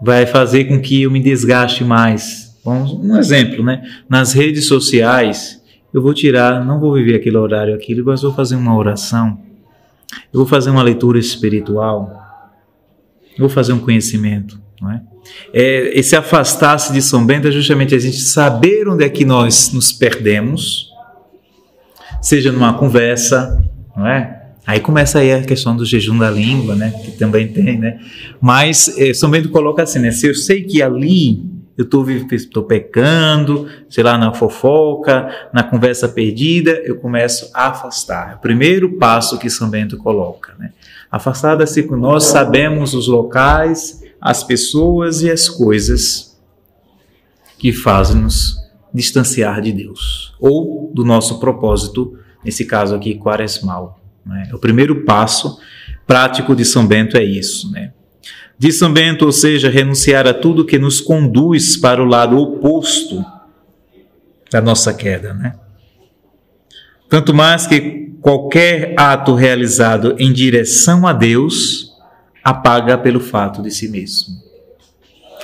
vai fazer com que eu me desgaste mais. Um exemplo, né? Nas redes sociais, eu vou tirar, não vou viver aquele horário, mas vou fazer uma oração. Eu vou fazer uma leitura espiritual. Eu vou fazer um conhecimento, não é? Esse afastar-se de São Bento é justamente a gente saber onde é que nós nos perdemos, seja numa conversa, não é? Aí começa aí a questão do jejum da língua, né? Que também tem, né? Mas São Bento coloca assim, né? Se eu sei que ali eu estou pecando, sei lá, na fofoca, na conversa perdida, eu começo a afastar. É o primeiro passo que São Bento coloca, né? Afastar da circunstância. Nós sabemos os locais, as pessoas e as coisas que fazem-nos distanciar de Deus, ou do nosso propósito, nesse caso aqui, quaresmal. Né? O primeiro passo prático de São Bento é isso. Né? De São Bento, ou seja, renunciar a tudo que nos conduz para o lado oposto da nossa queda. Né? Tanto mais que qualquer ato realizado em direção a Deus apaga pelo fato de si mesmo.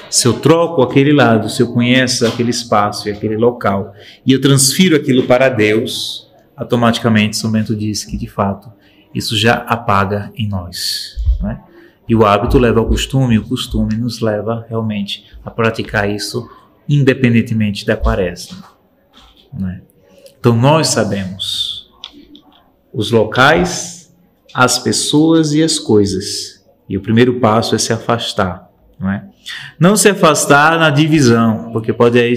Se eu troco aquele lado, se eu conheço aquele espaço e aquele local e eu transfiro aquilo para Deus, automaticamente São Bento diz que, de fato, isso já apaga em nós. Né? E o hábito leva ao costume, e o costume nos leva realmente a praticar isso independentemente da quaresma. Né? Então nós sabemos os locais, as pessoas e as coisas. E o primeiro passo é se afastar. Não é? Não se afastar na divisão, porque pode aí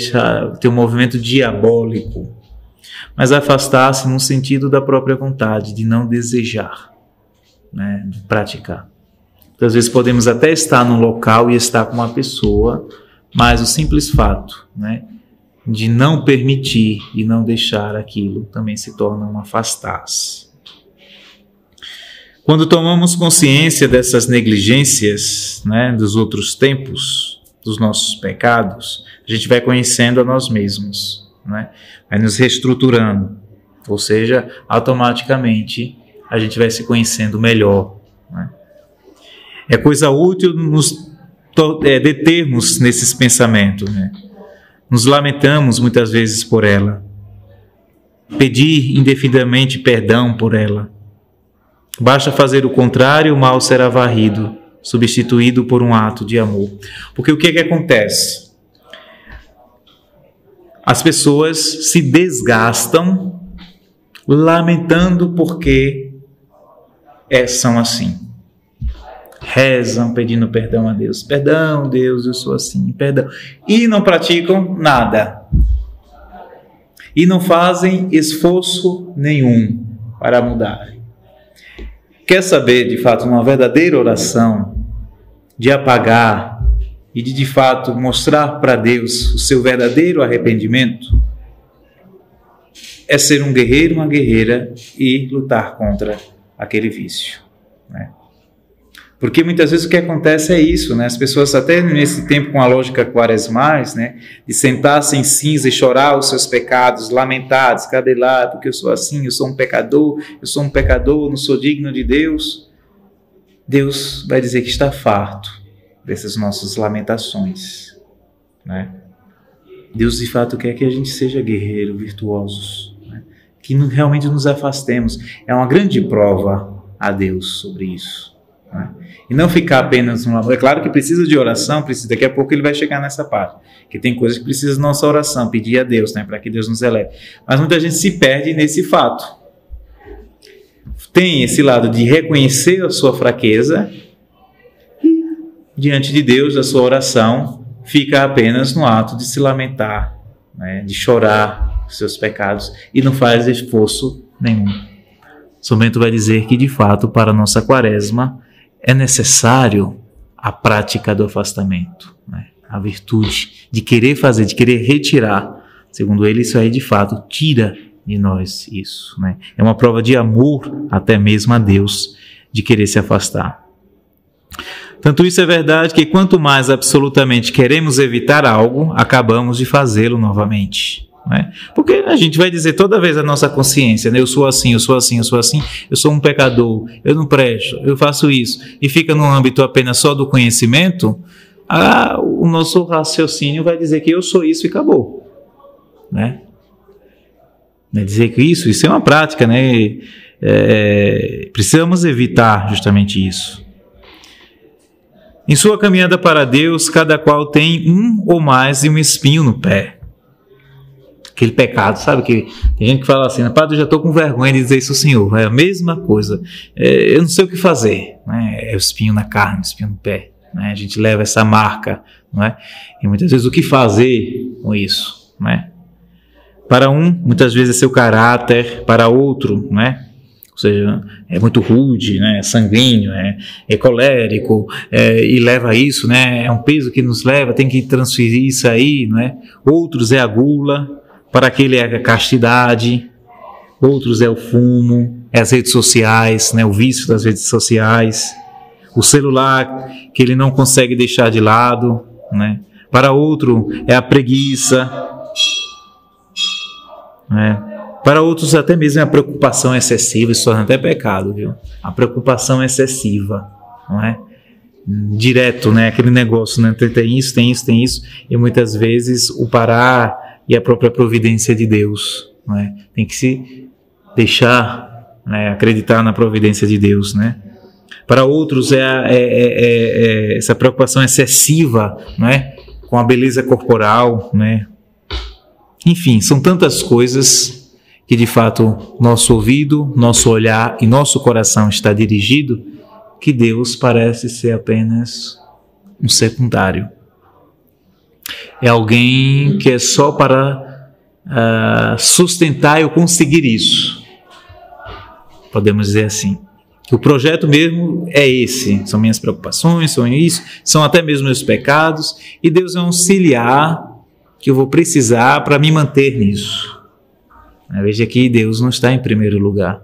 ter um movimento diabólico, mas afastar-se no sentido da própria vontade, de não desejar, né, de praticar. Então, às vezes podemos até estar num local e estar com uma pessoa, mas o simples fato, né, de não permitir e não deixar aquilo também se torna um afastar-se. Quando tomamos consciência dessas negligências, né, dos outros tempos, dos nossos pecados, a gente vai conhecendo a nós mesmos, né? Vai nos reestruturando, ou seja, automaticamente a gente vai se conhecendo melhor. Né? É coisa útil nos determos nesses pensamentos, né? Nos lamentamos muitas vezes por ela, pedir indefinidamente perdão por ela. Basta fazer o contrário, o mal será varrido, substituído por um ato de amor. Porque o que é que acontece? As pessoas se desgastam lamentando porque são assim. Rezam pedindo perdão a Deus. Perdão, Deus, eu sou assim, perdão. E não praticam nada. E não fazem esforço nenhum para mudar. Quer saber, de fato, uma verdadeira oração de apagar e de fato, mostrar para Deus o seu verdadeiro arrependimento? É ser um guerreiro, uma guerreira e lutar contra aquele vício. Né? Porque muitas vezes o que acontece é isso, né? As pessoas até nesse tempo com a lógica quaresmais, né? De sentar-se em cinza e chorar os seus pecados, lamentar, descabelar, porque eu sou assim, eu sou um pecador, não sou digno de Deus. Deus vai dizer que está farto dessas nossas lamentações. Né? Deus de fato quer que a gente seja guerreiro, virtuosos, né? Que realmente nos afastemos. É uma grande prova a Deus sobre isso. Né? E não ficar apenas no amor. É claro que precisa de oração, daqui a pouco ele vai chegar nessa parte, que tem coisas que precisa de nossa oração, pedir a Deus, né, para que Deus nos eleve. Mas muita gente se perde nesse fato. Tem esse lado de reconhecer a sua fraqueza diante de Deus, a sua oração fica apenas no ato de se lamentar, né, de chorar os seus pecados e não faz esforço nenhum. São Bento vai dizer que, de fato, para a nossa quaresma é necessário a prática do afastamento, né, a virtude de querer fazer, de querer retirar. Segundo ele, isso aí de fato tira de nós isso, né? É uma prova de amor até mesmo a Deus, de querer se afastar. Tanto isso é verdade que quanto mais absolutamente queremos evitar algo, acabamos de fazê-lo novamente, né? Porque a gente vai dizer toda vez a nossa consciência, né? Eu sou assim, eu sou assim, eu sou assim, eu sou um pecador, eu não presto, eu faço isso, e fica no âmbito apenas só do conhecimento, o nosso raciocínio vai dizer que eu sou isso e acabou, né? Dizer que isso é uma prática, né? Precisamos evitar justamente isso. Em sua caminhada para Deus, cada qual tem um ou mais de um espinho no pé. Aquele pecado, sabe? Que tem gente que fala assim, padre, eu já estou com vergonha de dizer isso ao Senhor. É a mesma coisa. Eu não sei o que fazer, né? É o espinho na carne, o espinho no pé, né? A gente leva essa marca, não é? E muitas vezes o que fazer com isso, né? Para um, muitas vezes é seu caráter, para outro, né? Ou seja, é muito rude, né? É sanguíneo, é colérico, e leva isso, né? É um peso que nos leva, tem que transferir isso aí, né? Outros é a gula, para aquele é a castidade, outros é o fumo, é as redes sociais, né? O vício das redes sociais, o celular que ele não consegue deixar de lado, né? Para outro é a preguiça, para outros até mesmo a preocupação excessiva, isso torna até pecado, viu? A preocupação excessiva, não é? Direto, né? Aquele negócio, né? Tem isso, e muitas vezes o parar e a própria providência de Deus, não é? Tem que se deixar, né, acreditar na providência de Deus, né? Para outros essa preocupação excessiva, não é? Com a beleza corporal, né? Enfim, são tantas coisas que de fato nosso ouvido, nosso olhar e nosso coração está dirigido, que Deus parece ser apenas um secundário. É alguém que é só para sustentar eu conseguir isso. Podemos dizer assim. O projeto mesmo é esse, são minhas preocupações, são isso, são até mesmo meus pecados, e Deus é um auxiliar que eu vou precisar para me manter nisso. Veja que Deus não está em primeiro lugar,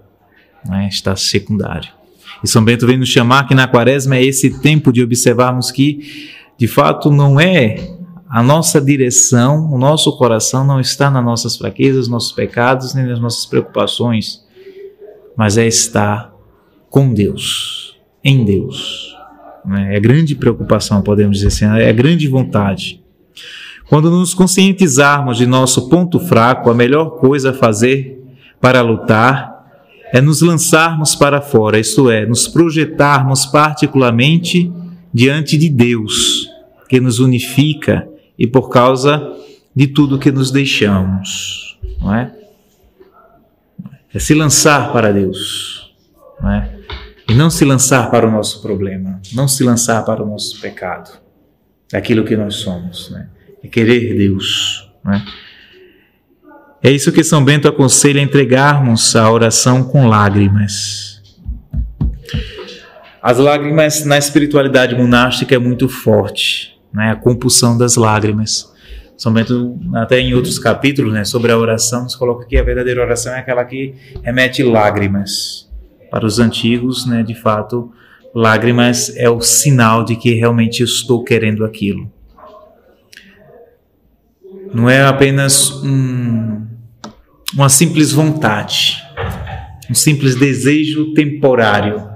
né? Está secundário. E São Bento vem nos chamar que na quaresma é esse tempo de observarmos que, de fato, não é a nossa direção, o nosso coração não está nas nossas fraquezas, nossos pecados, nem nas nossas preocupações, mas é estar com Deus, em Deus. É a grande preocupação, podemos dizer assim, é a grande vontade. Quando nos conscientizarmos de nosso ponto fraco, a melhor coisa a fazer para lutar é nos lançarmos para fora, isto é, nos projetarmos particularmente diante de Deus, que nos unifica e por causa de tudo que nos deixamos, não é? É se lançar para Deus, não é? E não se lançar para o nosso problema, não se lançar para o nosso pecado, daquilo que nós somos, né? É querer Deus, né? É isso que São Bento aconselha, entregarmos a oração com lágrimas. As lágrimas na espiritualidade monástica é muito forte, né? A compulsão das lágrimas. São Bento, até em outros capítulos, né, sobre a oração, nos coloca que a verdadeira oração é aquela que remete lágrimas. Para os antigos, né, de fato, lágrimas é o sinal de que realmente eu estou querendo aquilo. Não é apenas uma simples vontade, um simples desejo temporário.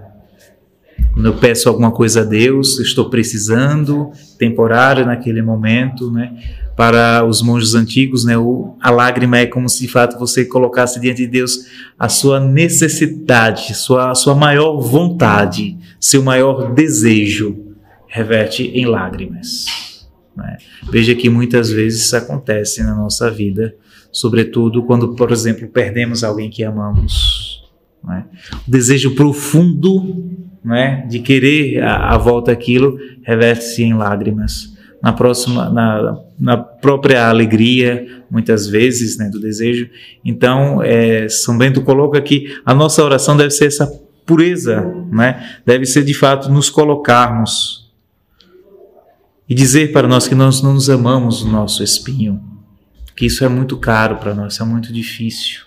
Quando eu peço alguma coisa a Deus, eu estou precisando, temporário naquele momento, né? Para os monges antigos, né, a lágrima é como se de fato você colocasse diante de Deus a sua necessidade, sua maior vontade, seu maior desejo, reverte em lágrimas. Veja que muitas vezes isso acontece na nossa vida, sobretudo quando, por exemplo, perdemos alguém que amamos. O desejo profundo de querer a volta daquilo, reverte-se em lágrimas. Na própria alegria, muitas vezes, do desejo. Então, São Bento coloca que a nossa oração deve ser essa pureza, deve ser de fato nos colocarmos e dizer para nós que nós não nos amamos o nosso espinho, que isso é muito caro para nós, é muito difícil.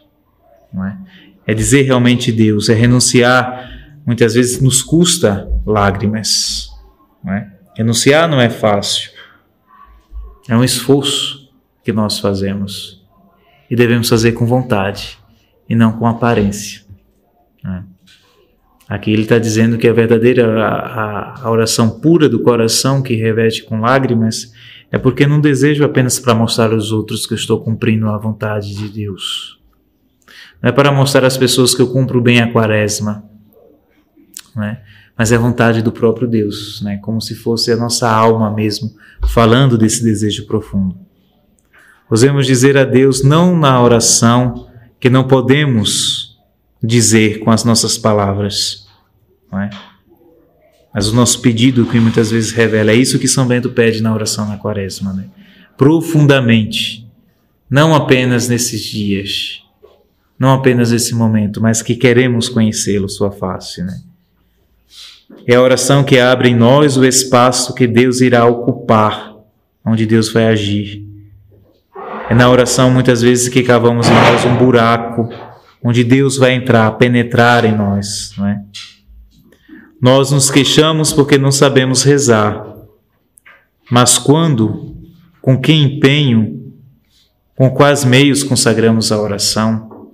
É dizer realmente Deus, é renunciar, muitas vezes nos custa lágrimas. Renunciar não é fácil. É um esforço que nós fazemos e devemos fazer com vontade e não com aparência. Aqui ele está dizendo que a verdadeira a oração pura do coração que reveste com lágrimas é porque não desejo apenas para mostrar aos outros que eu estou cumprindo a vontade de Deus. Não é para mostrar às pessoas que eu cumpro bem a quaresma, mas é a vontade do próprio Deus, como se fosse a nossa alma mesmo, falando desse desejo profundo. Ousemos dizer a Deus, não na oração, que não podemos dizer com as nossas palavras, mas o nosso pedido que muitas vezes revela, é isso que São Bento pede na oração na quaresma, profundamente, não apenas nesses dias, não apenas nesse momento, mas que queremos conhecê-lo, sua face, É a oração que abre em nós o espaço que Deus irá ocupar, onde Deus vai agir. É na oração, muitas vezes, que cavamos em nós um buraco, onde Deus vai entrar, penetrar em nós. Nós nos queixamos porque não sabemos rezar. Mas quando, com que empenho, com quais meios consagramos a oração?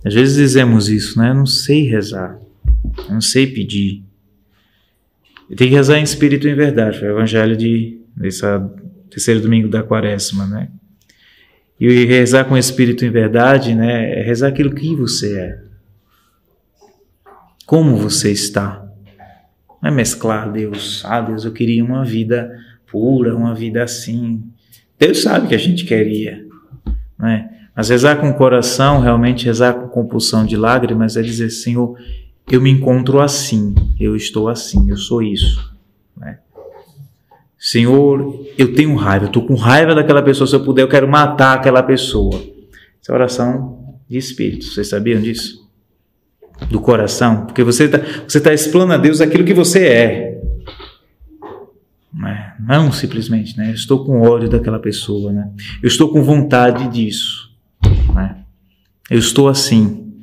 Às vezes dizemos isso, Eu não sei rezar. Eu não sei pedir. Eu tenho que rezar em espírito e em verdade. Foi o evangelho desse terceiro domingo da quaresma, E rezar com espírito e em verdade, é rezar aquilo que você é. Como você está. Não é mesclar Deus. Deus, eu queria uma vida pura, uma vida assim. Deus sabe que a gente queria, Mas rezar com o coração, realmente rezar com compulsão de lágrimas, é dizer, Senhor, eu me encontro assim, eu estou assim, eu sou isso. Senhor, eu tenho raiva, eu estou com raiva daquela pessoa, se eu puder, eu quero matar aquela pessoa. Essa é oração de espírito, vocês sabiam disso? Do coração, porque você tá explanando a Deus aquilo que você é. Não simplesmente, eu estou com ódio daquela pessoa, eu estou com vontade disso, eu estou assim,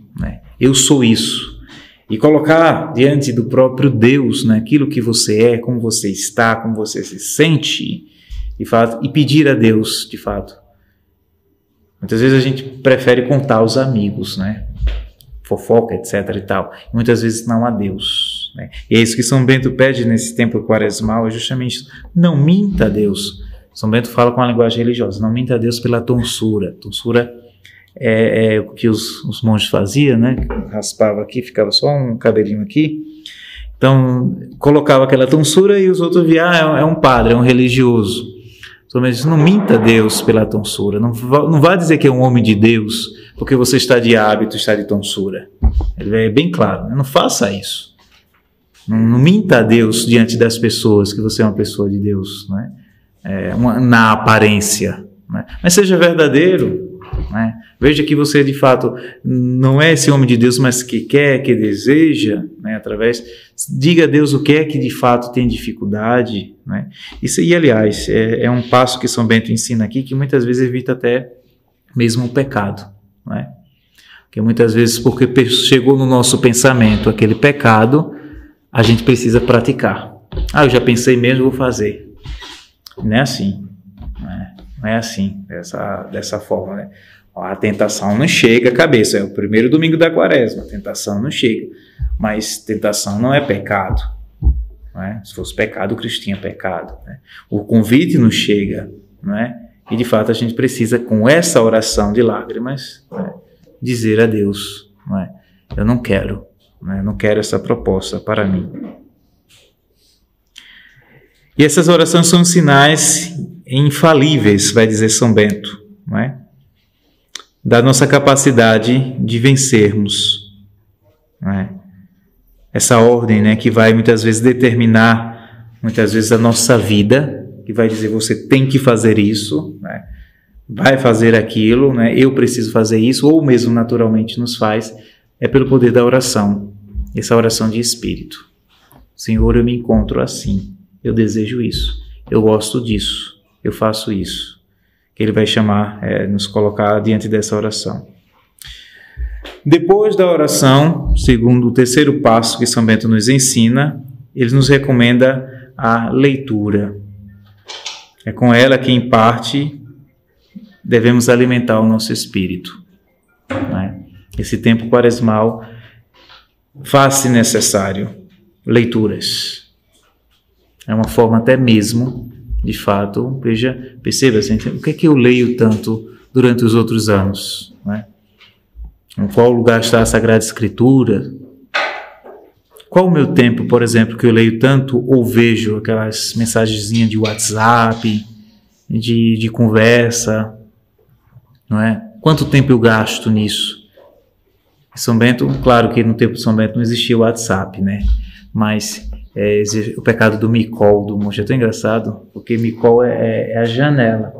eu sou isso. E colocar diante do próprio Deus, aquilo que você é, como você está, como você se sente, de fato, e pedir a Deus, de fato. Muitas vezes a gente prefere contar aos amigos, fofoca, etc. e tal. E muitas vezes não a Deus. E é isso que São Bento pede nesse tempo quaresmal, é justamente isso. Não minta a Deus. São Bento fala com a linguagem religiosa, não minta a Deus pela tonsura. Tonsura é o que os monges faziam, raspava aqui, ficava só um cabelinho aqui, então colocava aquela tonsura e os outros viam, é um padre, é um religioso. Mas não minta a Deus pela tonsura, não vá dizer que é um homem de Deus porque você está de hábito, está de tonsura. Ele é bem claro, não faça isso. Não minta a Deus diante das pessoas que você é uma pessoa de Deus, na aparência, mas seja verdadeiro. Veja que você de fato não é esse homem de Deus, mas que quer, que deseja, diga a Deus o que é que de fato tem dificuldade, Isso, e aliás, é um passo que São Bento ensina aqui, que muitas vezes evita até mesmo o pecado, Porque muitas vezes, porque chegou no nosso pensamento aquele pecado, a gente precisa praticar. Eu já pensei mesmo, vou fazer. Não é assim, não é assim, dessa forma, A tentação não chega à cabeça, é o primeiro domingo da quaresma, a tentação não chega, mas tentação não é pecado, Se fosse pecado, Cristo tinha pecado, O convite não chega, E de fato a gente precisa, com essa oração de lágrimas, dizer a Deus, eu não quero, não quero essa proposta para mim. E essas orações são sinais infalíveis, vai dizer São Bento, da nossa capacidade de vencermos, essa ordem, né, que vai muitas vezes determinar, muitas vezes, a nossa vida, que vai dizer, você tem que fazer isso, né, vai fazer aquilo, né, eu preciso fazer isso, ou mesmo naturalmente nos faz, é pelo poder da oração, essa oração de espírito. Senhor, eu me encontro assim, eu desejo isso, eu gosto disso, eu faço isso. Que ele vai chamar, nos colocar diante dessa oração. Depois da oração, segundo o terceiro passo que São Bento nos ensina, ele nos recomenda a leitura. É com ela que, em parte, devemos alimentar o nosso espírito, né? Esse tempo quaresmal faz-se necessário leituras. É uma forma até mesmo, de fato, perceba, o que é que eu leio tanto durante os outros anos, né? Em qual lugar está a Sagrada Escritura? Qual o meu tempo, por exemplo, que eu leio tanto ou vejo aquelas mensagenzinhas de WhatsApp, de conversa, não é? Quanto tempo eu gasto nisso? São Bento, claro que no tempo de São Bento não existia o WhatsApp, né? Mas o pecado do micol, do monge, é tão engraçado, porque micol é a janela.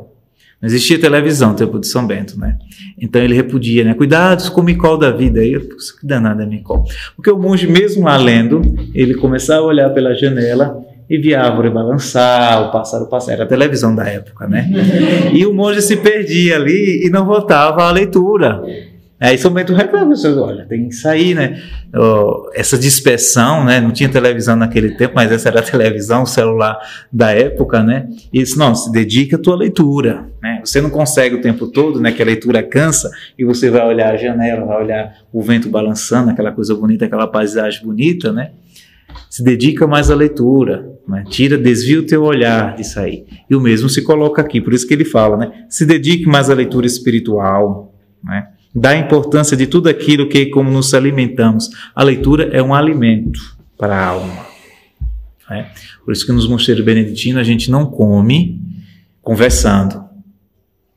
Não existia televisão no tempo de São Bento, né? Então ele repudia, né? Cuidados com o micol da vida. Aí, que danada é micol. Porque o monge, mesmo lá lendo, ele começava a olhar pela janela e via a árvore balançar, o pássaro passar. Era a televisão da época, né? E o monge se perdia ali e não voltava à leitura. Aí São Bento reclama, olha, tem que sair, né? Essa dispersão, né? Não tinha televisão naquele tempo, mas essa era a televisão, o celular da época, né? E disse, não, se dedica à tua leitura, né? Você não consegue o tempo todo, né? Que a leitura cansa e você vai olhar a janela, vai olhar o vento balançando, aquela coisa bonita, aquela paisagem bonita, né? Se dedica mais à leitura, né? Desvia o teu olhar disso aí. E o mesmo se coloca aqui, por isso que ele fala, né? Se dedique mais à leitura espiritual, né? Dá importância de tudo aquilo que, como nos alimentamos. A leitura é um alimento para a alma, né? Por isso que nos mosteiros beneditinos a gente não come conversando,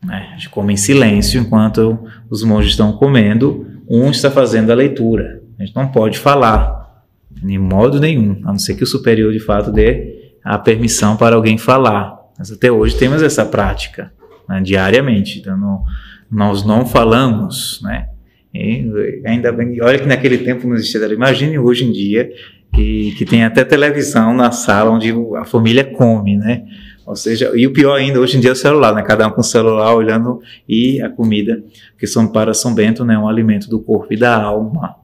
né? A gente come em silêncio enquanto os monges estão comendo. Um está fazendo a leitura. A gente não pode falar, de modo nenhum, a não ser que o superior de fato dê a permissão para alguém falar. Mas até hoje temos essa prática, né, diariamente. Então nós não falamos, né? E ainda bem, olha que naquele tempo não existia. Imagine hoje em dia que tem até televisão na sala onde a família come, né? Ou seja, e o pior ainda, hoje em dia é o celular, né? Cada um com o celular olhando, e a comida, que para São Bento, né, é um alimento do corpo e da alma,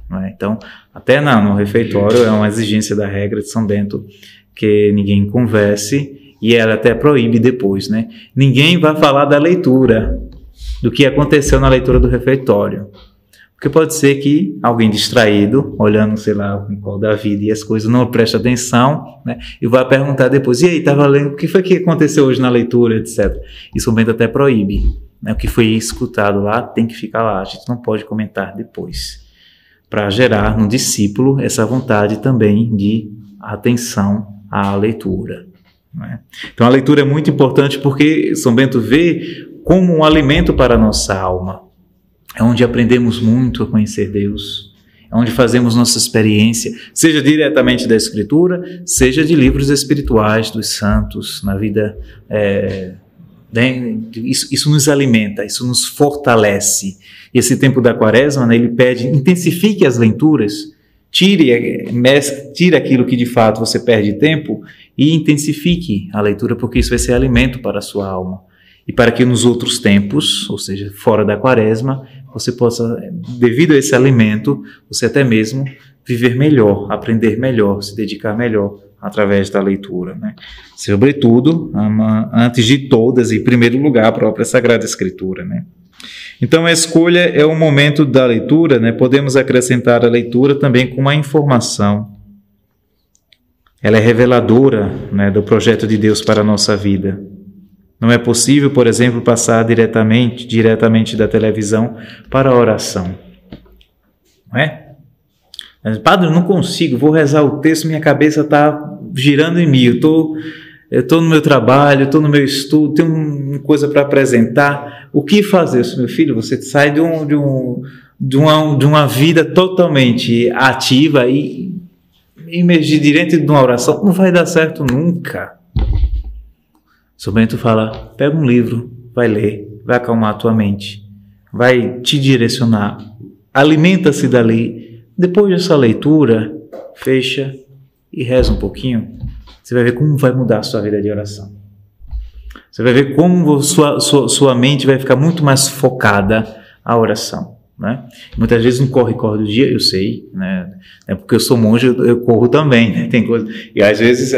né? Então, até no refeitório é uma exigência da regra de São Bento que ninguém converse, e ela até proíbe depois, né? Ninguém vai falar da leitura, do que aconteceu na leitura do refeitório. Porque pode ser que alguém distraído, olhando, sei lá, o qual da vida e as coisas, não presta atenção, né? E vai perguntar depois, e aí, estava lendo, o que foi que aconteceu hoje na leitura, etc. E São Bento até proíbe, né? O que foi escutado lá tem que ficar lá, a gente não pode comentar depois, para gerar no discípulo essa vontade também de atenção à leitura, né? Então a leitura é muito importante porque São Bento vê como um alimento para a nossa alma. É onde aprendemos muito a conhecer Deus, é onde fazemos nossa experiência, seja diretamente da Escritura, seja de livros espirituais dos santos, na vida. Isso nos alimenta, isso nos fortalece. E esse tempo da Quaresma, né, ele pede, intensifique as leituras, tire aquilo que de fato você perde tempo e intensifique a leitura, porque isso vai ser alimento para a sua alma. E para que nos outros tempos, ou seja, fora da Quaresma, você possa, devido a esse alimento, você até mesmo viver melhor, aprender melhor, se dedicar melhor através da leitura, né? Sobretudo, antes de todas, em primeiro lugar, a própria Sagrada Escritura, né? Então, a escolha é o momento da leitura, né? Podemos acrescentar a leitura também com uma informação. Ela é reveladora, né, do projeto de Deus para a nossa vida. Não é possível, por exemplo, passar diretamente da televisão para a oração. Não é? Mas, padre, eu não consigo, vou rezar o texto, minha cabeça está girando em mim. Eu estou no meu trabalho, estou no meu estudo, tenho uma coisa para apresentar. O que fazer? Meu filho, você sai de uma vida totalmente ativa e imergir direto de uma oração, não vai dar certo nunca. São Bento fala, pega um livro, vai ler, vai acalmar a tua mente, vai te direcionar, alimenta-se dali. Depois dessa leitura, fecha e reza um pouquinho. Você vai ver como vai mudar a sua vida de oração. Você vai ver como sua mente vai ficar muito mais focada à oração, né? Muitas vezes no corre-corre do dia, eu sei, né? Porque eu sou monge, eu corro também, né? Tem coisa. E às vezes,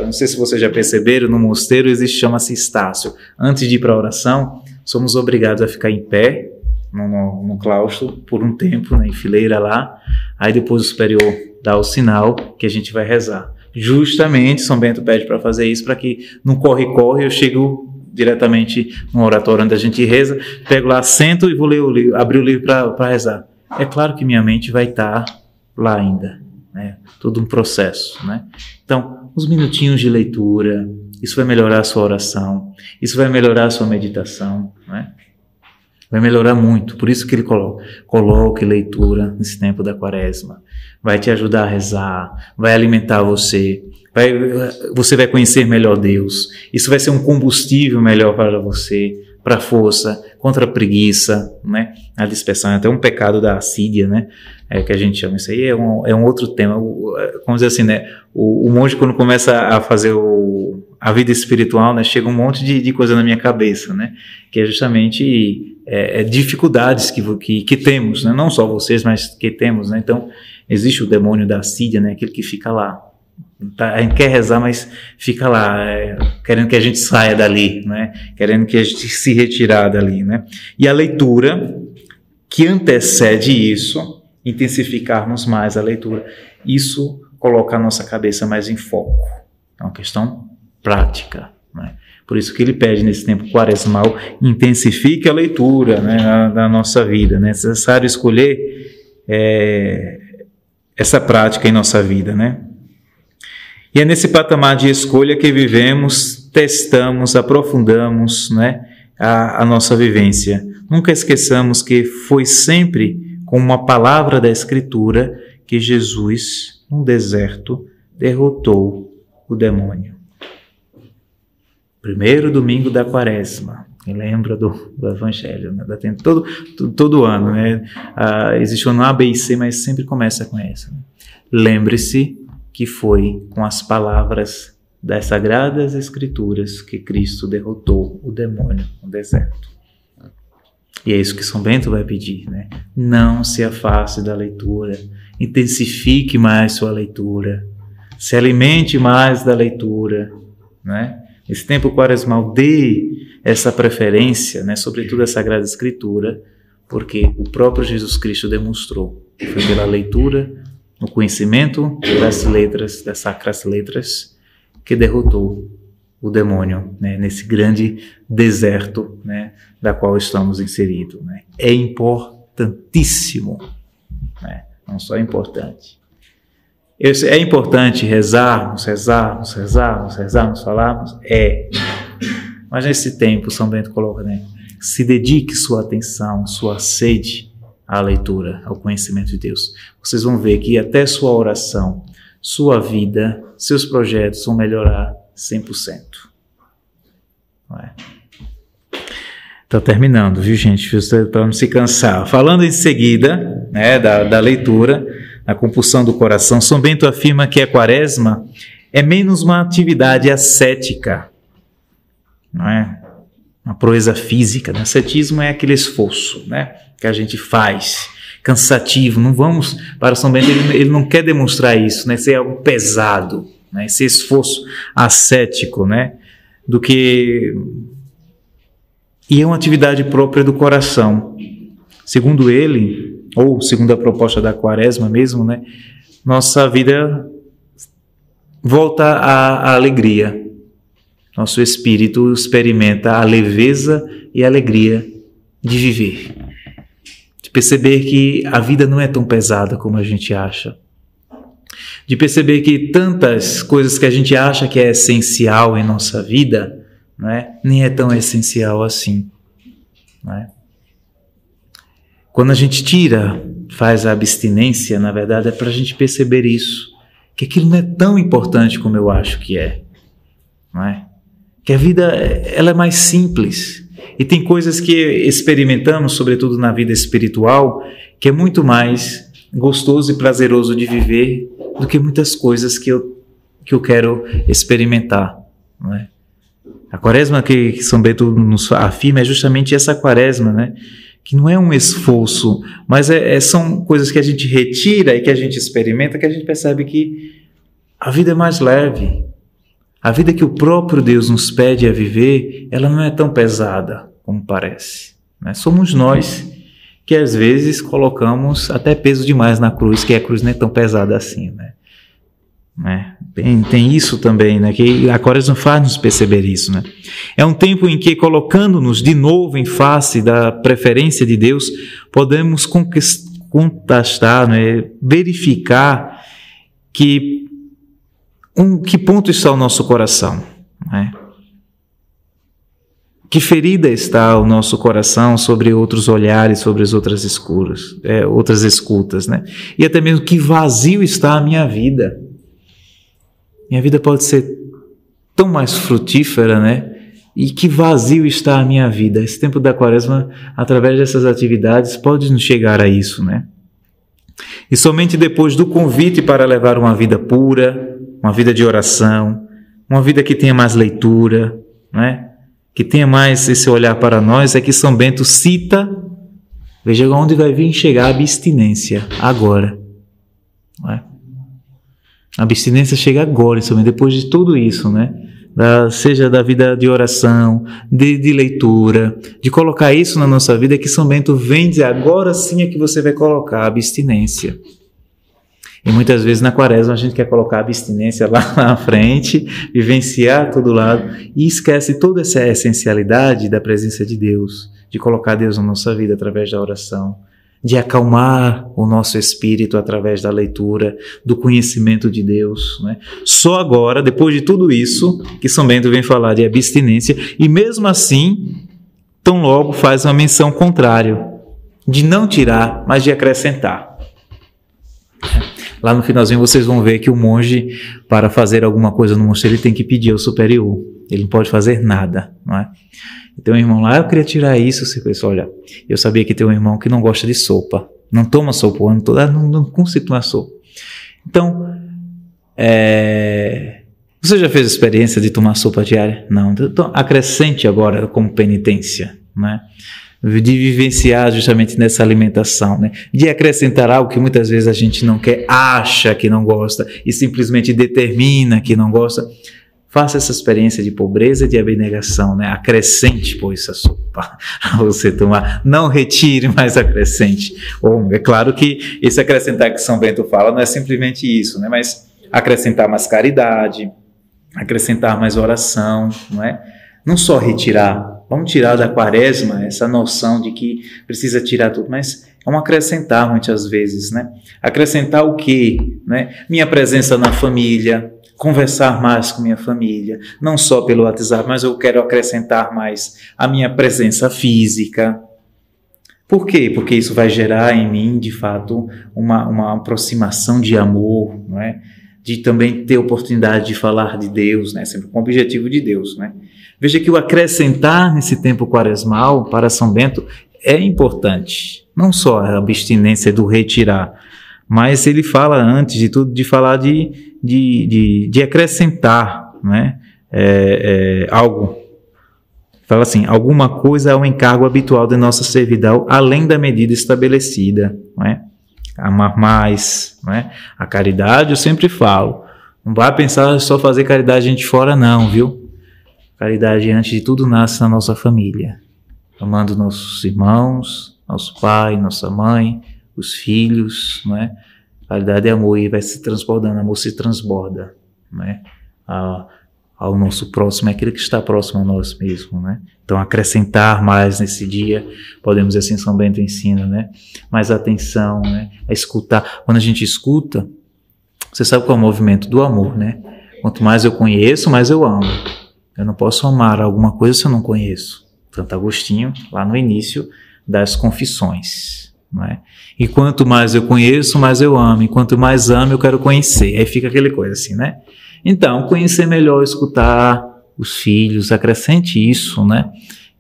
não sei se vocês já perceberam, no mosteiro existe, chama-se Estácio. Antes de ir para a oração, somos obrigados a ficar em pé no claustro por um tempo, né? Em fileira lá. Aí depois o superior dá o sinal que a gente vai rezar. Justamente São Bento pede para fazer isso, para que no corre-corre eu chego diretamente no oratório onde a gente reza, pego lá, sento e vou ler o livro, abrir o livro para rezar. É claro que minha mente vai estar lá ainda, né? Todo um processo, né? Então, uns minutinhos de leitura, isso vai melhorar a sua oração, isso vai melhorar a sua meditação, né? Vai melhorar muito, por isso que ele coloque leitura nesse tempo da Quaresma. Vai te ajudar a rezar, vai alimentar você, você vai conhecer melhor Deus. Isso vai ser um combustível melhor para você, para a força, contra a preguiça, né? A dispersão é até um pecado da assídia, né? Que a gente chama. Isso aí é um outro tema. Vamos dizer assim, né? O monge, quando começa a fazer a vida espiritual, né? Chega um monte de coisa na minha cabeça, né? Que é justamente dificuldades que temos, né? Não só vocês, mas que temos, né? Então, existe o demônio da assídia, né? Aquele que fica lá. A gente quer rezar, mas fica lá, querendo que a gente saia dali, né? Querendo que a gente se retirar dali, né? E a leitura que antecede isso, intensificarmos mais a leitura, isso coloca a nossa cabeça mais em foco. É uma questão prática, né? Por isso que ele pede nesse tempo quaresmal, intensifique a leitura, né, da nossa vida, né? É necessário escolher essa prática em nossa vida, né? E é nesse patamar de escolha que vivemos, testamos, aprofundamos, né, a nossa vivência. Nunca esqueçamos que foi sempre com uma palavra da Escritura que Jesus, no deserto, derrotou o demônio. Primeiro domingo da Quaresma. Quem lembra do Evangelho, né? Todo ano, né? Existe o ano A, B e C, mas sempre começa com essa. Né? Lembre-se que foi com as palavras das Sagradas Escrituras que Cristo derrotou o demônio no deserto. E é isso que São Bento vai pedir, né? Não se afaste da leitura, intensifique mais sua leitura, se alimente mais da leitura, né? Esse tempo quaresmal, dê essa preferência, né? Sobretudo a Sagrada Escritura, porque o próprio Jesus Cristo demonstrou que foi pela leitura, no conhecimento das letras, das sacras letras, que derrotou o demônio, né, nesse grande deserto, né, da qual estamos inseridos. Né. É importantíssimo, né, não só é importante. É importante rezarmos, falarmos, mas nesse tempo São Bento coloca, né, se dedique sua atenção, sua sede à leitura, ao conhecimento de Deus. Vocês vão ver que até sua oração, sua vida, seus projetos vão melhorar 100%. Estou terminando, viu, gente? Para não se cansar. Falando em seguida, né, da leitura, da compulsão do coração, São Bento afirma que a Quaresma é menos uma atividade ascética, não é? Uma proeza física, né? Ascetismo é aquele esforço, né, que a gente faz, cansativo. Não vamos para São Bento, ele não quer demonstrar isso, né, ser algo pesado, né, esse esforço ascético, né, do que... E é uma atividade própria do coração. Segundo ele, ou segundo a proposta da Quaresma mesmo, né, nossa vida volta à alegria. Nosso espírito experimenta a leveza e a alegria de viver. De perceber que a vida não é tão pesada como a gente acha. De perceber que tantas coisas que a gente acha que é essencial em nossa vida, né, nem é tão essencial assim. Né? Quando a gente faz a abstinência, na verdade é para a gente perceber isso. que aquilo não é tão importante como eu acho que é, não é? Que a vida ela é mais simples e tem coisas que experimentamos, sobretudo na vida espiritual, que é muito mais gostoso e prazeroso de viver do que muitas coisas que eu quero experimentar, não é? A quaresma que São Bento nos afirma é justamente essa quaresma, né? Que não é um esforço, mas são coisas que a gente retira e que a gente experimenta, que a gente percebe que a vida é mais leve. A vida que o próprio Deus nos pede a viver, ela não é tão pesada como parece, né? Somos nós que às vezes colocamos até peso demais na cruz, que a cruz não é tão pesada assim, né? Tem isso também, né? Que a quaresma faz nos perceber isso, né? É um tempo em que, colocando-nos de novo em face da preferência de Deus, podemos contestar, né? Verificar que ponto está o nosso coração, né? Que ferida está o nosso coração sobre outros olhares, sobre as outras escutas, né? E até mesmo que vazio está a minha vida. Minha vida pode ser tão mais frutífera, né? E que vazio está a minha vida. Esse tempo da quaresma, através dessas atividades, pode nos chegar a isso, né? E somente depois do convite para levar uma vida pura, uma vida de oração, uma vida que tenha mais leitura, né? Que tenha mais esse olhar para nós, é que São Bento cita, veja onde vai vir chegar a abstinência, agora, não é? A abstinência chega agora, depois de tudo isso, né? Seja da vida de oração, de leitura, de colocar isso na nossa vida, que São Bento vem dizer, agora sim é que você vai colocar a abstinência. E muitas vezes na quaresma a gente quer colocar a abstinência lá na frente, vivenciar todo lado, e esquece toda essa essencialidade da presença de Deus, de colocar Deus na nossa vida através da oração, de acalmar o nosso espírito através da leitura, do conhecimento de Deus, né? Só agora, depois de tudo isso, que São Bento vem falar de abstinência, e mesmo assim, tão logo faz uma menção contrária, de não tirar, mas de acrescentar. Lá no finalzinho vocês vão ver que o monge, para fazer alguma coisa no mosteiro, ele tem que pedir ao superior, ele não pode fazer nada, não é? Tem um irmão lá, eu queria tirar isso, pessoal, olha, eu sabia que tem um irmão que não gosta de sopa, não toma sopa o ano todo, não consigo tomar sopa. Então, você já fez experiência de tomar sopa diária? Não, então acrescente agora como penitência, né? De vivenciar justamente nessa alimentação, né? De acrescentar algo que muitas vezes a gente não quer, acha que não gosta e simplesmente determina que não gosta. Faça essa experiência de pobreza e de abnegação, né? Acrescente, pois, essa sopa a você tomar. Não retire, mas acrescente. É claro que esse acrescentar que São Bento fala não é simplesmente isso, né? Mas acrescentar mais caridade, acrescentar mais oração, não é? Não só retirar. Vamos tirar da quaresma essa noção de que precisa tirar tudo, mas é um acrescentar muitas vezes, né? Acrescentar o quê? Né? Minha presença na família, conversar mais com minha família, não só pelo WhatsApp, mas eu quero acrescentar mais a minha presença física. Por quê? Porque isso vai gerar em mim, de fato, uma aproximação de amor, não é? De também ter oportunidade de falar de Deus, né? Sempre com o objetivo de Deus, né? Veja que o acrescentar nesse tempo quaresmal para São Bento é importante. Não só a abstinência do retirar, mas ele fala, antes de tudo, de falar de acrescentar, né? Algo. Fala assim, alguma coisa ao encargo habitual de nossa servidão, além da medida estabelecida, não é? Amar mais, não é? A caridade, eu sempre falo, não vai pensar só fazer caridade gente fora não, viu? Caridade, antes de tudo, nasce na nossa família, amando nossos irmãos, nosso pai, nossa mãe, os filhos, não é? Caridade é amor e vai se transbordando, amor se transborda, não é? Ao nosso próximo, é aquele que está próximo a nós mesmos, né? Então, acrescentar mais nesse dia, podemos dizer assim, São Bento ensina, né? Mais atenção, né? A escutar. Quando a gente escuta, você sabe qual é o movimento do amor, né? Quanto mais eu conheço, mais eu amo. Eu não posso amar alguma coisa se eu não conheço. Santo Agostinho, lá no início das Confissões, não é? E quanto mais eu conheço, mais eu amo. E quanto mais amo, eu quero conhecer. Aí fica aquela coisa assim, né? Então, conhecer melhor, escutar os filhos, acrescente isso, né?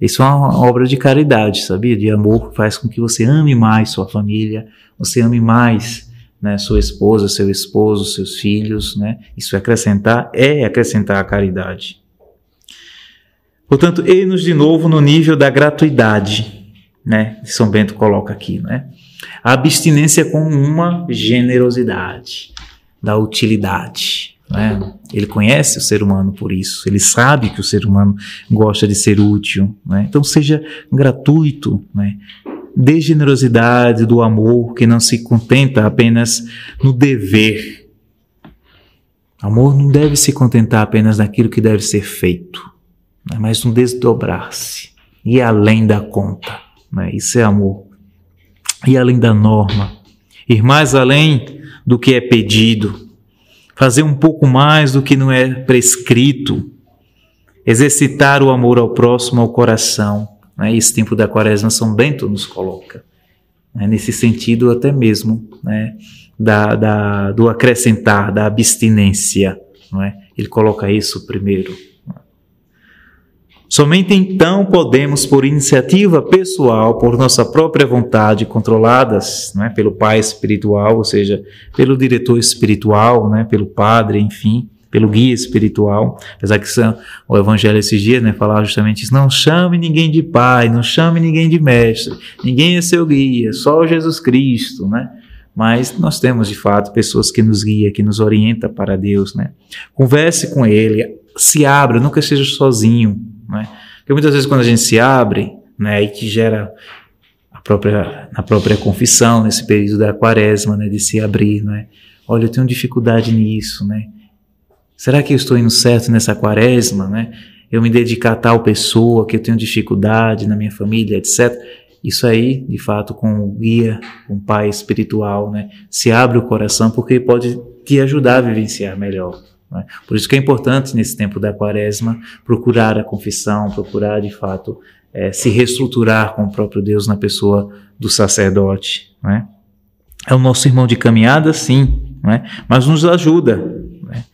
Isso é uma obra de caridade, sabia? De amor, que faz com que você ame mais sua família, você ame mais, né, sua esposa, seu esposo, seus filhos, né? Isso é acrescentar a caridade. Portanto, eis-nos de novo no nível da gratuidade, né? São Bento coloca aqui, né? A abstinência com uma generosidade, da utilidade, né? Ele conhece o ser humano por isso, ele sabe que o ser humano gosta de ser útil, né? Então seja gratuito, né? Dê generosidade do amor que não se contenta apenas no dever. Amor não deve se contentar apenas naquilo que deve ser feito, né? Mas no desdobrar-se, ir além da conta, né? Isso é amor. Ir além da norma, ir mais além do que é pedido, fazer um pouco mais do que não é prescrito, exercitar o amor ao próximo, ao coração. Né? Esse tempo da Quaresma São Bento nos coloca, né? Nesse sentido até mesmo, né? do acrescentar, da abstinência. Não é? Ele coloca isso primeiro. Somente então podemos, por iniciativa pessoal, por nossa própria vontade, controladas, né, pelo pai espiritual, ou seja, pelo diretor espiritual, né, pelo padre, enfim, pelo guia espiritual. Apesar que o Evangelho esses dias, né, falava justamente isso: não chame ninguém de pai, não chame ninguém de mestre, ninguém é seu guia, só Jesus Cristo, né? Mas nós temos, de fato, pessoas que nos guiam, que nos orientam para Deus, né? Converse com Ele, se abra, nunca esteja sozinho, né? Porque muitas vezes quando a gente se abre, né, aí que gera na própria confissão, nesse período da Quaresma, né, de se abrir, né? Olha, eu tenho dificuldade nisso, né? Será que eu estou indo certo nessa Quaresma, né? Eu me dedicar a tal pessoa que eu tenho dificuldade na minha família, etc. Isso aí, de fato, com o guia, com o pai espiritual, né, se abre o coração, porque pode te ajudar a vivenciar melhor. Né? Por isso que é importante, nesse tempo da Quaresma, procurar a confissão, procurar, de fato, se reestruturar com o próprio Deus na pessoa do sacerdote. Né? É o nosso irmão de caminhada, sim, né? Mas nos ajuda. Né?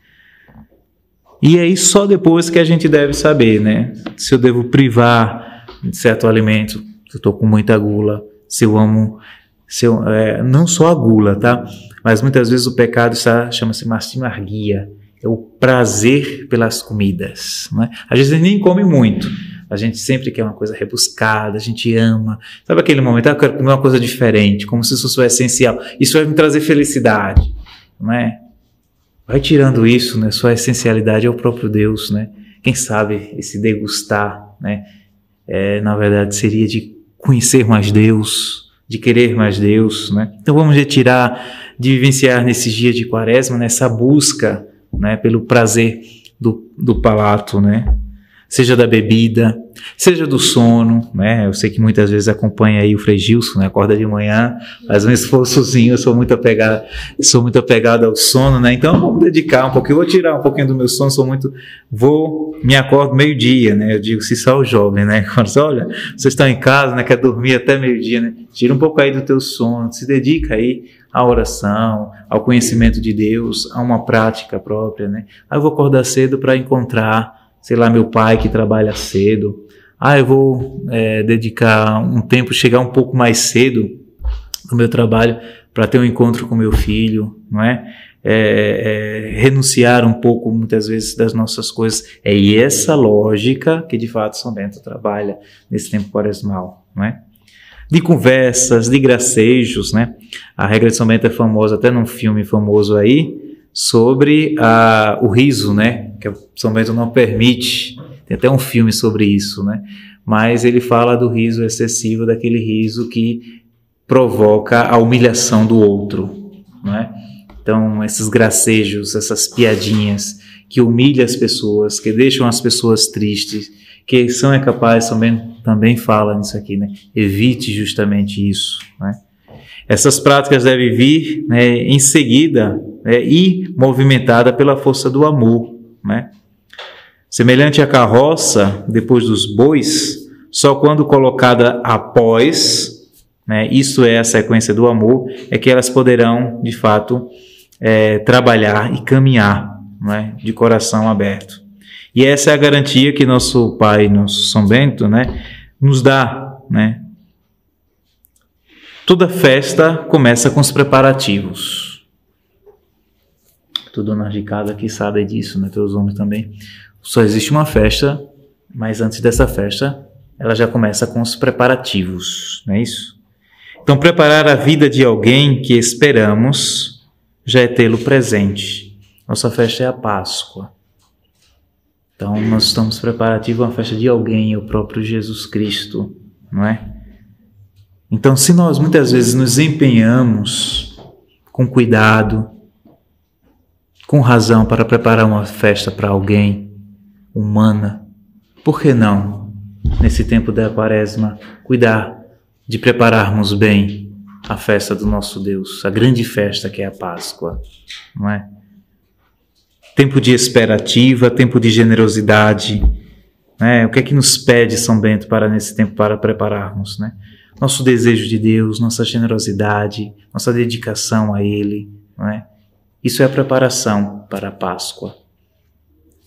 E aí só depois que a gente deve saber, né, se eu devo privar de certo alimento, se eu estou com muita gula, se eu amo, não só a gula, tá? Mas muitas vezes o pecado chama-se mastimarguia, é o prazer pelas comidas, né? Às vezes a gente nem come muito, a gente sempre quer uma coisa rebuscada, a gente ama, sabe aquele momento, eu quero comer uma coisa diferente, como se isso fosse o essencial, isso vai me trazer felicidade, não é? Vai tirando isso, né? Sua essencialidade é o próprio Deus, né? Quem sabe esse degustar, né? Na verdade seria de conhecer mais Deus, de querer mais Deus, né? Então vamos retirar, de vivenciar nesses dias de Quaresma, nessa busca, né, pelo prazer do palato, né? Seja da bebida, seja do sono, né? Eu sei que muitas vezes acompanha aí o Frei Gilson, né? Acorda de manhã, faz um esforçozinho, eu sou muito apegado ao sono, né? Então vamos dedicar um pouquinho, eu vou tirar um pouquinho do meu sono, me acordo meio-dia, né? Eu digo, se só o jovem, né? Quando você, olha, vocês estão em casa, né? Quer dormir até meio-dia, né? Tira um pouco aí do teu sono, se dedica aí à oração, ao conhecimento de Deus, a uma prática própria, né? Aí eu vou acordar cedo para encontrar, sei lá, meu pai que trabalha cedo. Eu vou dedicar um tempo, chegar um pouco mais cedo no meu trabalho para ter um encontro com meu filho, não é? Renunciar um pouco, muitas vezes, das nossas coisas. E essa lógica que, de fato, São Bento trabalha nesse tempo quaresmal, não é? De conversas, de gracejos, né? A regra de São Bento é famosa, até num filme famoso aí, sobre o riso, né? Que São Bento não permite. Tem até um filme sobre isso, né? Mas ele fala do riso excessivo, daquele riso que provoca a humilhação do outro, não é? Então, esses gracejos, essas piadinhas que humilham as pessoas, que deixam as pessoas tristes, que são capazes, também fala nisso aqui, né? Evite justamente isso, né? Essas práticas devem vir, né, em seguida, e movimentada pela força do amor, né? Semelhante à carroça, depois dos bois, só quando colocada após, né, isso é a sequência do amor, é que elas poderão, de fato, trabalhar e caminhar, né, de coração aberto. E essa é a garantia que nosso Pai, nosso São Bento, né, nos dá, né? Toda festa começa com os preparativos. Toda dona de casa aqui sabe disso, né? Todos os homens também. Só existe uma festa, mas antes dessa festa, ela já começa com os preparativos, não é isso? Então, preparar a vida de alguém que esperamos já é tê-lo presente. Nossa festa é a Páscoa. Então, nós estamos preparativos a uma festa de alguém, o próprio Jesus Cristo, não é? Então, se nós muitas vezes nos empenhamos com cuidado, com razão para preparar uma festa para alguém humana, por que não, nesse tempo da Quaresma, cuidar de prepararmos bem a festa do nosso Deus, a grande festa que é a Páscoa, não é? Tempo de esperativa, tempo de generosidade, né? O que é que nos pede São Bento para nesse tempo para prepararmos, né? Nosso desejo de Deus, nossa generosidade, nossa dedicação a Ele, não é? Isso é a preparação para a Páscoa.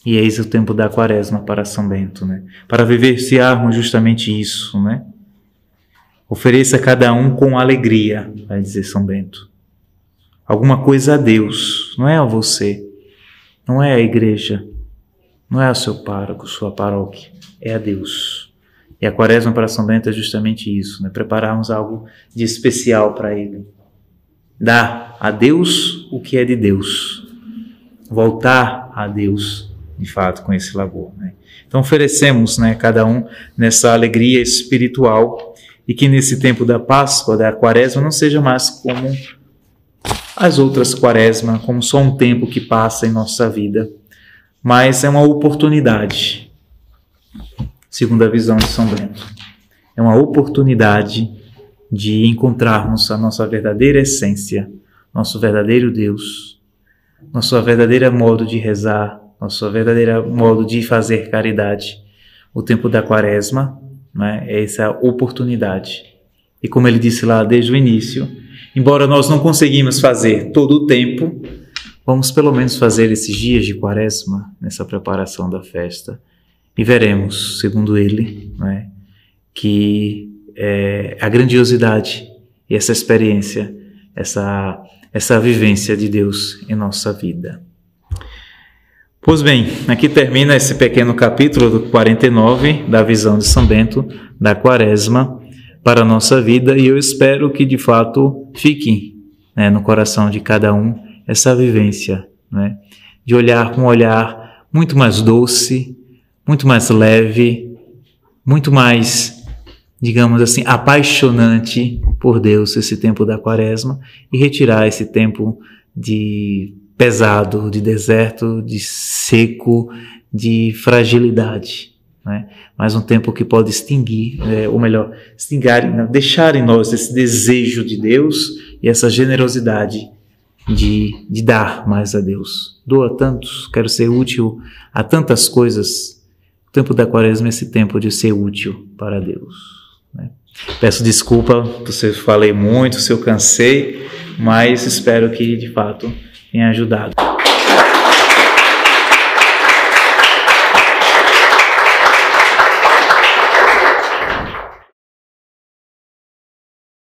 E eis o tempo da Quaresma para São Bento, né? Para vivenciarmos justamente isso, né? Ofereça a cada um com alegria, vai dizer São Bento. Alguma coisa a Deus, não é a você, não é a igreja, não é ao seu pároco, sua paróquia, é a Deus. E a Quaresma para São Bento é justamente isso, né? Prepararmos algo de especial para Ele. Dar a Deus o que é de Deus. Voltar a Deus, de fato, com esse labor, né? Então oferecemos, né, cada um nessa alegria espiritual e que nesse tempo da Páscoa, da Quaresma, não seja mais como as outras Quaresmas, como só um tempo que passa em nossa vida, mas é uma oportunidade. Segundo a visão de São Bento, é uma oportunidade de encontrarmos a nossa verdadeira essência, nosso verdadeiro Deus, nosso verdadeiro modo de rezar, nosso verdadeiro modo de fazer caridade. O tempo da Quaresma, né, é essa oportunidade. E como ele disse lá desde o início, embora nós não conseguimos fazer todo o tempo, vamos pelo menos fazer esses dias de Quaresma, nessa preparação da festa, e veremos, segundo ele, né, que a grandiosidade e essa experiência, essa vivência de Deus em nossa vida. Pois bem, aqui termina esse pequeno capítulo do 49 da visão de São Bento, da Quaresma, para a nossa vida, e eu espero que de fato fique, né, no coração de cada um essa vivência, né, de olhar com um olhar muito mais doce, muito mais leve, muito mais, digamos assim, apaixonante por Deus esse tempo da Quaresma e retirar esse tempo de pesado, de deserto, de seco, de fragilidade, né? Mas um tempo que pode extinguir, ou melhor, deixar em nós esse desejo de Deus e essa generosidade de dar mais a Deus. Dou a tantos, quero ser útil a tantas coisas. O tempo da Quaresma é esse tempo de ser útil para Deus, né? Peço desculpa se eu falei muito, se eu cansei, mas espero que de fato tenha ajudado.